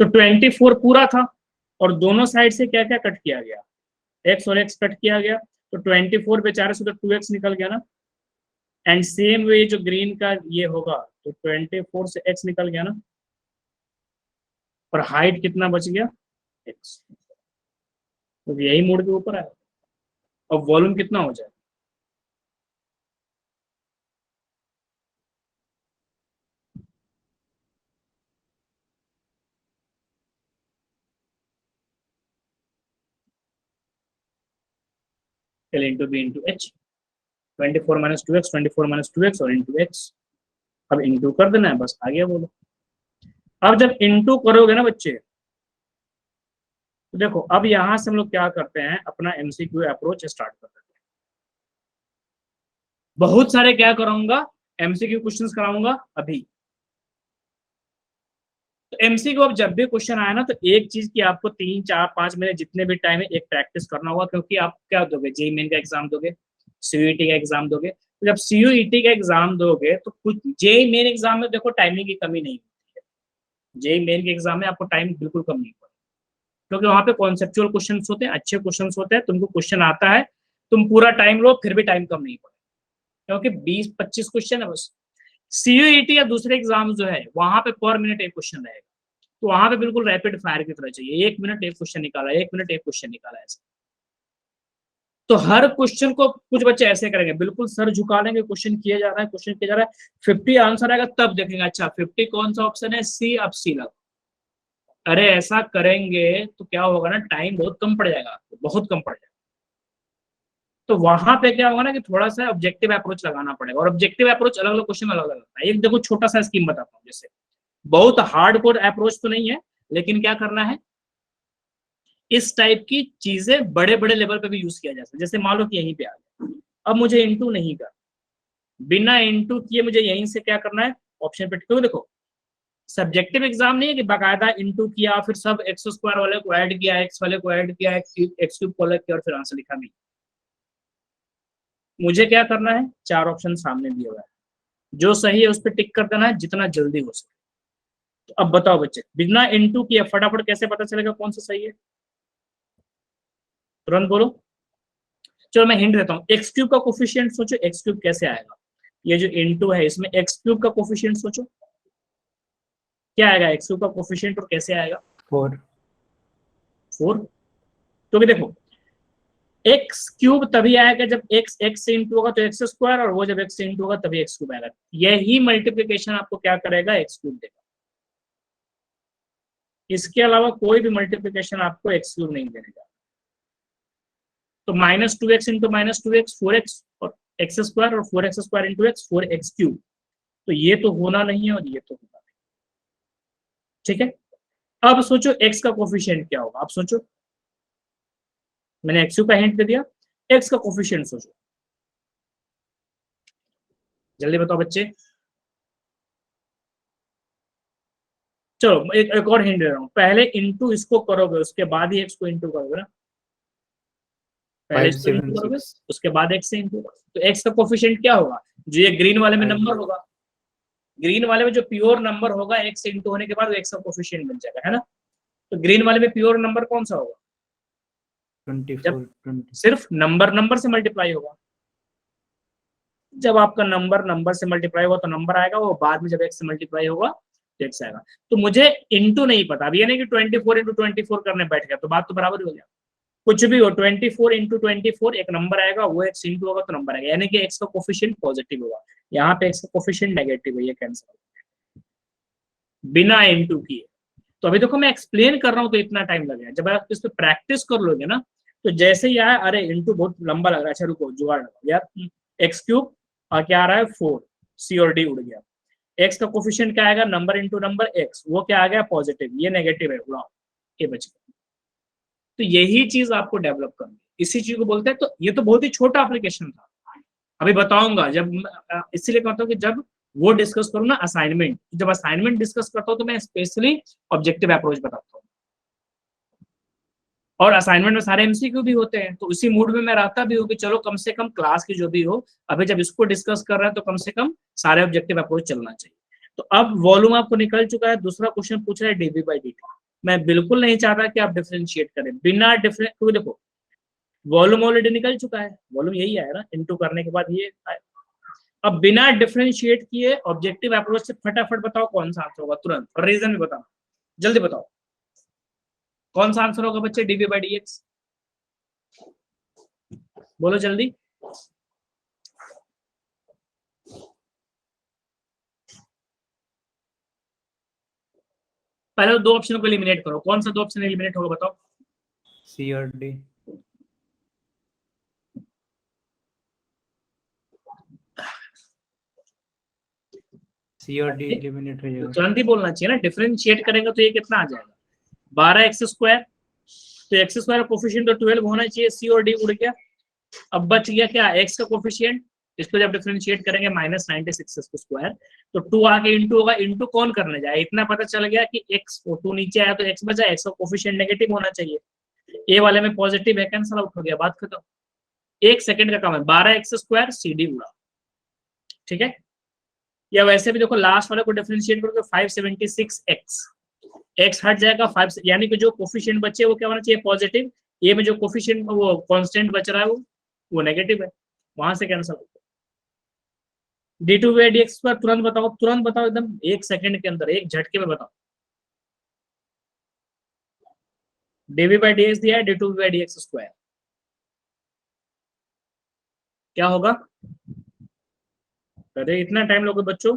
तो 24 पूरा था, और दोनों साइड से क्या क्या कट किया गया, x और x कट किया गया। तो 24 बेचारे से तो 2x निकल गया ना। एंड सेम वे जो ग्रीन का ये होगा, तो 24 से x निकल गया ना। और हाइट कितना बच गया, x। तो यही मोड़ के ऊपर आया। अब वॉल्यूम कितना हो जाए, L into b into h. 24 minus 2x, 24 minus 2x और इंटू एक्स। अब इंटू कर देना है, बस आ गया बोलो। अब जब इंटू करोगे ना बच्चे, तो देखो अब यहां से हम लोग क्या करते हैं, अपना एमसीक्यू अप्रोच स्टार्ट कर देते हैं। बहुत सारे क्या कराऊंगा, एमसीक्यू क्वेश्चंस कराऊंगा अभी। तो एमसीक्यू अब जब भी क्वेश्चन आया ना, तो एक चीज की आपको 3 4 5 मिनट जितने भी टाइम है एक प्रैक्टिस करना होगा, क्योंकि आप क्या दोगे, जेईई मेन का एग्जाम दोगे, सीयूईटी का एग्जाम दोगे। तो जब सीयूईटी का एग्जाम दोगे तो कुछ जेईई मेन एग्जाम में देखो टाइमिंग की कमी नहीं होती है। जेईई मेन के एग्जाम में आपको टाइम बिल्कुल कम नहीं पड़ेगा, क्योंकि वहां पे कॉन्सेप्चुअल क्वेश्चन होते हैं, अच्छे क्वेश्चन होते हैं, तुमको क्वेश्चन आता है, तुम पूरा टाइम लो फिर भी टाइम कम नहीं पड़ेगा, क्योंकि 20-25 क्वेश्चन है बस। सीयूईटी या दूसरे एग्जाम जो है वहां पे पर मिनट एक क्वेश्चन रहेगा, तो वहां पे बिल्कुल रैपिड फायर की तरह चाहिए, 1 मिनट एक क्वेश्चन निकाला, 1 मिनट एक क्वेश्चन निकाला, ऐसा। तो हर क्वेश्चन को कुछ बच्चे ऐसे करेंगे, बिल्कुल सर झुका लेंगे, क्वेश्चन किया जा रहा है, क्वेश्चन किया जा रहा है, 50 आंसर आएगा तब देखेंगे अच्छा 50 कौन सा ऑप्शन है, सी, अब सी लगा। अरे ऐसा करेंगे तो क्या होगा ना, टाइम बहुत कम पड़ जाएगा आपको, बहुत कम पड़ जाएगा। तो वहां पे क्या होगा ना कि थोड़ा सा ऑब्जेक्टिव अप्रोच लगाना पड़ेगा, और ऑब्जेक्टिव अप्रोच अलग अलग क्वेश्चन अलग अलग होता है। एक देखो छोटा सा स्कीम बताता हूँ, जैसे बहुत हार्ड कोड अप्रोच तो नहीं है, लेकिन क्या करना है, इस टाइप की चीजें बड़े बड़े लेवल पे भी यूज किया जा सकता है। जैसे मान लो कि यहीं पे आ गया, अब मुझे इंटू नहीं कर, बिना इंटू किए मुझे यहीं से क्या करना है, ऑप्शन पे, क्यों देखो सब्जेक्टिव एग्जाम नहीं है कि बाकायदा इंटू किया फिर सब एक्स स्क्वायर वाले को ऐड किया, एक्स वाले को ऐड किया, एक्स क्यूब को अलग किया और फिर आंसर लिखा। नहीं, मुझे क्या करना है, 4 ऑप्शन सामने दिए हुआ है, जो सही है उस पर टिक कर देना है जितना जल्दी हो सके। तो अब बताओ बच्चे, बिना इंटू किए फटाफट कैसे पता चलेगा कौन सा सही है, तुरंत बोलो। चलो मैं हिंट देता हूँ, एक्स क्यूब का कोफिशिएंट सोचो, एक्स क्यूब कैसे आएगा, ये जो इंटू है इसमें एक्स क्यूब का कोफिशिएंट सोचो, क्या आएगा एक्स क्यूब का कोफिशिएंट और कैसे आएगा, 4। 4। तो देखो एक्स क्यूब तभी आएगा जब एक्स एक्स से इंटू होगा तो एक्स स्क्वायर, और वो जब एक्स से इंटू होगा तभी एक्स क्यूब आएगा। यही मल्टीप्लीकेशन आपको क्या करेगा, एक्स क्यूब देगा। इसके अलावा कोई भी मल्टीप्लीकेशन आपको एक्स क्यूब नहीं देगा। तो -2x इंटू -2x 4x, और एक्स स्क्वायर, और 4x square into x 4x cube. तो ये तो होना नहीं है और ये तो होना नहीं, ठीक है। अब सोचो x का कोफिशिएंट क्या होगा, आप सोचो, मैंने एक्स क्यूब का हिंट दे दिया, x का कोफिशिएंट सोचो, जल्दी बताओ बच्चे। चलो एक और हिंट दे रहा हूँ, पहले इंटू इसको करोगे उसके बाद ही एक्स को इंटू करोगे ना, पहले 5 इसको 7 इंटू करोगे 6। उसके बाद एक्स से इंटू करोगे, तो एक्स का कोफिशिएंट क्या होगा, जो ये ग्रीन वाले में नंबर होगा, ग्रीन वाले में जो प्योर नंबर होगा एक्स से इंटू होने के बाद एक्स का कोफिशिएंट बन जाएगा, है ना। तो ग्रीन वाले में प्योर नंबर कौन सा होगा, 24 जब 20। सिर्फ नंबर नंबर से मल्टीप्लाई होगा, जब आपका नंबर नंबर से मल्टीप्लाई होगा तो नंबर आएगा, वो बाद में जब एक्स से मल्टीप्लाई होगा तो एक्स आएगा। तो मुझे इंटू नहीं पता, अब ये नहीं कि 24 इंटू 24 करने बैठ गया तो बात तो बराबर हो गया, कुछ भी हो 24 इंटू 24 एक नंबर आएगा, वो एक्स इंटू होगा तो नंबर आएगा, यानी कि एक्स का कोफिशिएंट पॉजिटिव होगा। यहाँ पे एक्स का कोफिशिएंट नेगेटिव है, ये कैंसिल हो बिना इंटू किए। तो अभी देखो मैं एक्सप्लेन कर रहा हूँ तो इतना टाइम लगेगा, जब आप इस पर प्रैक्टिस कर लोगे ना तो जैसे ही आया, अरे इंटू बहुत लंबा लग रहा है, अच्छा रुको जुगाड़ लगाओ यार, एक्स क्यूब और क्या आ रहा है 4, सी और डी उड़ गया, एक्स का कोफिशिएंट क्या आएगा, नंबर इंटू नंबर एक्स, वो क्या आ गया पॉजिटिव, ये नेगेटिव है, उड़ाओ, ये बच गया। तो यही चीज आपको डेवलप करनी है, इसी चीज को बोलते हैं। तो ये तो बहुत ही छोटा एप्लीकेशन था, अभी बताऊंगा जब, इसीलिए कहता हूँ कि जब वो डिस्कस करूँ ना असाइनमेंट, जब असाइनमेंट डिस्कस करता हूँ तो मैं स्पेशली ऑब्जेक्टिव अप्रोच बताता हूँ, और असाइनमेंट में सारे एमसीक्यू भी होते हैं, तो उसी मूड में मैं रहता भी हूँ कि चलो कम से कम क्लास की जो भी हो, अभी जब इसको डिस्कस कर रहे हैं तो कम से कम सारे ऑब्जेक्टिव अप्रोच चलना चाहिए। तो अब वॉल्यूम आपको निकल चुका है, दूसरा क्वेश्चन पूछ रहा है डीवी बाई डी टी। मैं बिल्कुल नहीं चाहता कि आप डिफ्रेंशिएट करें, बिना डिफरेंट, क्योंकि देखो वॉल्यूम ऑलरेडी निकल चुका है, वॉल्यूम यही आया ना इंटू करने के बाद ये आया। अब बिना डिफरेंशिएट किए ऑब्जेक्टिव अप्रोच से फटाफट बताओ कौन सा आंसर होगा, तुरंत, और रीजन भी बताओ, जल्दी बताओ कौन सा आंसर होगा बच्चे, डीवी बाई डी एक्स, बोलो जल्दी। पहले तो 2 ऑप्शन को एलिमिनेट करो, कौन सा 2 ऑप्शन एलिमिनेट होगा बताओ, सी और डी। सी और डी एलिमिनेट हो जाएगा। तुरंत ही बोलना चाहिए ना, डिफरेंशिएट करेंगे तो ये कितना आ जाएगा 12x², तो x² कोफिशिएंट तो 12 होना चाहिए, सी और डी उड़ गया। अब बच गया क्या, x का कोफिशिएंट, इसको जब डिफरेंशिएट करेंगे -96x², तो 2 आगे इंटू होगा, इंटू कौन करने जाए, इतना पता चल गया कि x 2 नीचे आया तो x बचा, x का कोफिशिएंट नेगेटिव होना चाहिए, ए वाले में पॉजिटिव है, कैंसिल आउट हो गया, बात खत्म। 1 सेकंड का काम है, 12x² CD उड़ा, ठीक है। या वैसे भी देखो लास्ट वाले को डिफरेंशिएट करोगे 576x, x हट जाएगा 5, यानी कि जो कोफिशिएंट बचे वो क्या होना चाहिए, पॉजिटिव, ए में जो कोफिशिएंट वो कांस्टेंट बच रहा है वो नेगेटिव है, वहां से कैंसिल हो गया। d2/dx² तुरंत बताओ एकदम 1 सेकंड के अंदर, एक झटके में बताओ। dv/dx दिया है, d2/dx², क्या होगा, अरे इतना टाइम लोगे बच्चों,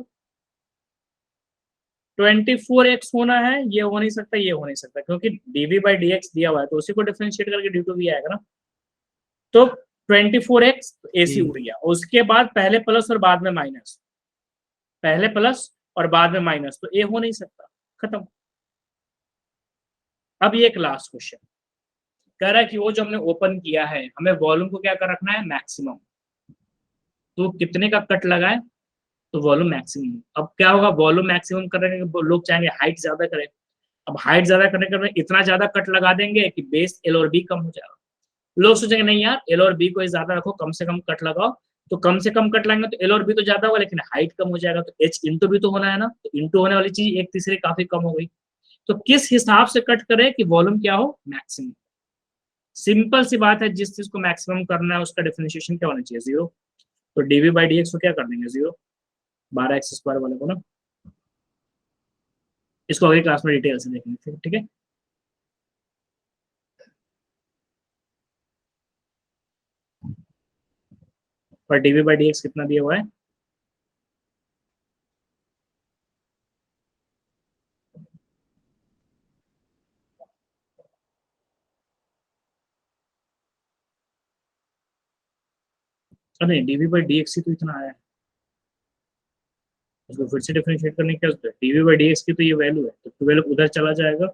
24x होना है, ये हो नहीं सकता, ये हो नहीं सकता, क्योंकि dv/dx दिया हुआ है तो उसी को डिफरेंशिएट करके d2 भी आएगा ना, तो 24x AC उड़ गया, उसके बाद पहले प्लस और बाद में माइनस, पहले प्लस और बाद में माइनस, तो ए हो नहीं सकता, खत्म। अब ये क्लास क्वेश्चन कह रहा है कि वो जो हमने ओपन किया है हमें वॉल्यूम को क्या कर रखना है, मैक्सिमम, तो कितने का कट लगाए, तो वॉल्यूम मैक्सिमम। अब क्या होगा, वॉल्यूम मैक्सिमम करने के लोग चाहेंगे हाइट ज्यादा करें, अब हाइट ज्यादा करने के इतना ज्यादा कट लगा देंगे कि बेस एल और बी कम हो जाएगा, लोग सोचेंगे नहीं यार एल और बी को ज्यादा रखो, कम से कम कट लगाओ, तो कम से कम कट लगाएंगे तो एल और बी तो ज्यादा होगा लेकिन हाइट कम हो जाएगा, तो एच इंटू भी तो होना है ना, तो इंटू होने वाली चीज एक तीसरी काफी कम हो गई, तो किस हिसाब से कट करें कि वॉल्यूम क्या हो, मैक्सिमम। सिंपल सी बात है, जिस चीज को मैक्सिमम करना है उसका डिफरेंशिएशन क्या होना चाहिए, 0, तो dv/dx को क्या कर देंगे 0, 12x² वाले को ना, इसको अगली क्लास में डिटेल से देखेंगे, ठीक है। और dv/dx कितना दिया हुआ है, अरे dv/dx ही तो इतना आया है, इसको फिर से डिफरेंशिएट करने की क्या जरूरत है, dv/dx की तो ये वैल्यू है, तो 12 उधर चला जाएगा,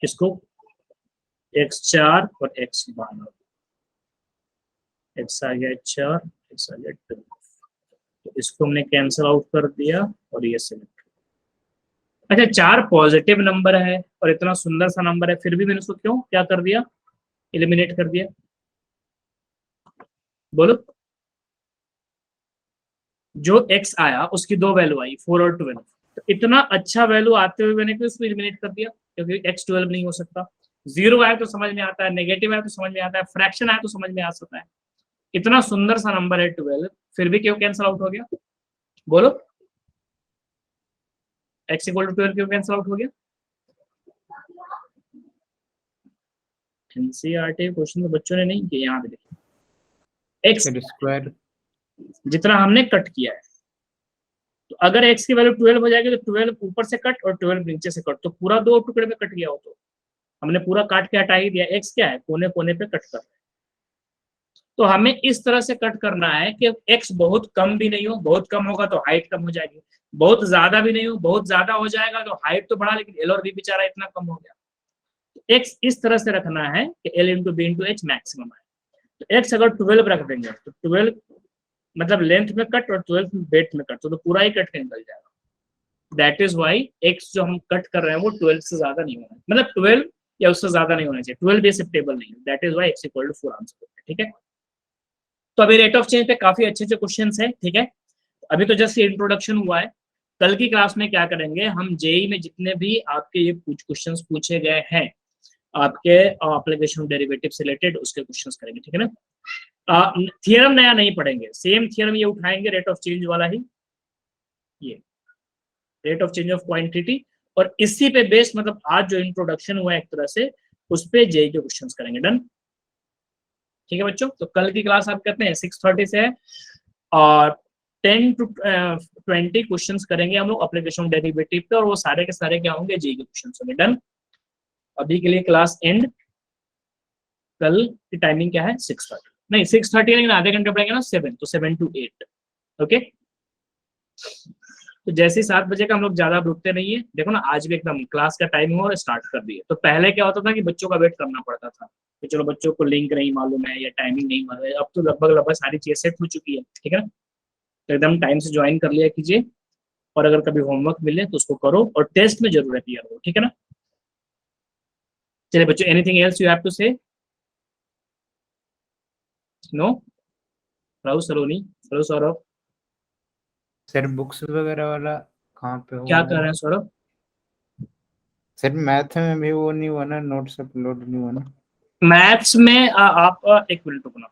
इसको x4 और x12, x आ गया 4, x आ गया 2, तो इसको हमने कैंसिल आउट कर दिया और ये सिलेक्ट। अच्छा 4 पॉजिटिव नंबर है और इतना सुंदर सा नंबर है, फिर भी मैंने उसको क्यों क्या कर दिया, एलिमिनेट कर दिया, बोलो। जो x आया उसकी 2 वैल्यू आई 4 और 12, तो इतना अच्छा वैल्यू आते हुए मैंने उसको एलिमिनेट कर दिया, क्योंकि x 12 नहीं हो सकता, 0 आया तो समझ में आता है, नेगेटिव आया तो समझ में आता है, फ्रैक्शन आया तो समझ में आ सकता है, इतना सुंदर सा नंबर है 12, फिर भी क्यों कैंसिल आउट हो गया, बोलो। x = 12 क्यों कैंसिल आउट हो गया, एनसीईआरटी क्वेश्चन तो बच्चों ने नहीं किया, यहाँ पे देखिए x² जितना हमने कट किया है, तो अगर x की वैल्यू 12 हो जाएगी तो 12 ऊपर से कट और 12 नीचे से कट, तो पूरा 2 टुकड़े में कट गया हो, तो हमने पूरा काट के हटा ही दिया, x क्या है कोने कोने पे कट कर रहे हैं, तो हमें इस तरह से कट करना है कि x बहुत कम भी नहीं हो, बहुत कम होगा तो हाइट कम हो जाएगी, बहुत ज्यादा भी नहीं हो, बहुत ज्यादा हो जाएगा तो हाइट तो बढ़ा लेकिन एल और बी बेचारा इतना कम हो गया, तो x इस तरह से रखना है कि l into b into h maximum है, तो x अगर 12 रख देंगे तो 12 मतलब लेंथ में कट और 12 ब्रेड्थ में कट, तो पूरा ही कट के निकल जाएगा, दैट इज वाई x जो हम कट कर रहे हैं वो 12 से ज्यादा नहीं होना, मतलब 12 या उससे ज्यादा नहीं होना चाहिए, 12 भी एक्सेप्टेबल नहीं है, that is why x = 4 answer, ठीक है। तो अभी रेट ऑफ चेंज पे काफी अच्छे अच्छे क्वेश्चंस हैं, ठीक है, अभी तो जस्ट इंट्रोडक्शन हुआ है, कल की क्लास में क्या करेंगे हम, जेई में जितने भी आपके ये कुछ क्वेश्चंस पूछे गए हैं आपके एप्लीकेशन डेरिवेटिव से रिलेटेड उसके क्वेश्चंस करेंगे, ठीक है ना। थियरम नया नहीं पढ़ेंगे, सेम थियरम ये उठाएंगे, रेट ऑफ चेंज वाला ही, ये rate of change of quantity, और इसी पे बेस्ड मतलब आज जो इंट्रोडक्शन हुआ है एक तरह से उस पे जेई के क्वेश्चंस करेंगे, डन, ठीक है बच्चों। तो कल की क्लास आप कहते हैं 6:30 से है और 10 to 20 क्वेश्चंस करेंगे हम लोग एप्लीकेशन डेरिवेटिव पे, और वो सारे के सारे क्या होंगे, जेई के क्वेश्चंस होंगे, डन। अभी के लिए क्लास एंड, कल की टाइमिंग क्या है 6:30, नहीं 6:30 नहीं, आधे घंटे पड़ेंगे ना 7, तो 7 to 8, ओके। तो जैसे 7 बजे का हम लोग ज्यादा रुकते नहीं है, देखो ना आज भी एकदम क्लास का टाइम हुआ और स्टार्ट कर दिए। तो पहले क्या होता था कि बच्चों का वेट करना पड़ता था कि चलो बच्चों को लिंक नहीं मालूम है या टाइमिंग नहीं मालूम है, अब तो लगभग लगभग सारी चीजें सेट हो चुकी है, ठीक है ना। तो एकदम टाइम से ज्वाइन कर लिया कीजिए, और अगर कभी होमवर्क मिले तो उसको करो, और टेस्ट में जरूर क्लियर हो, ठीक है ना। चलिए बच्चों, anything else you have to say? No? Rahul Saloni, hello Saurabh. Sir books वगैरह वाला कहाँ पे क्या होगा कर वो? रहे हैं सौरभ? सर मैथ में भी वो नहीं हुआ ना, नोट्स अपलोड नहीं हुआ ना? मैथ्स में आप एक मिनट रुकना,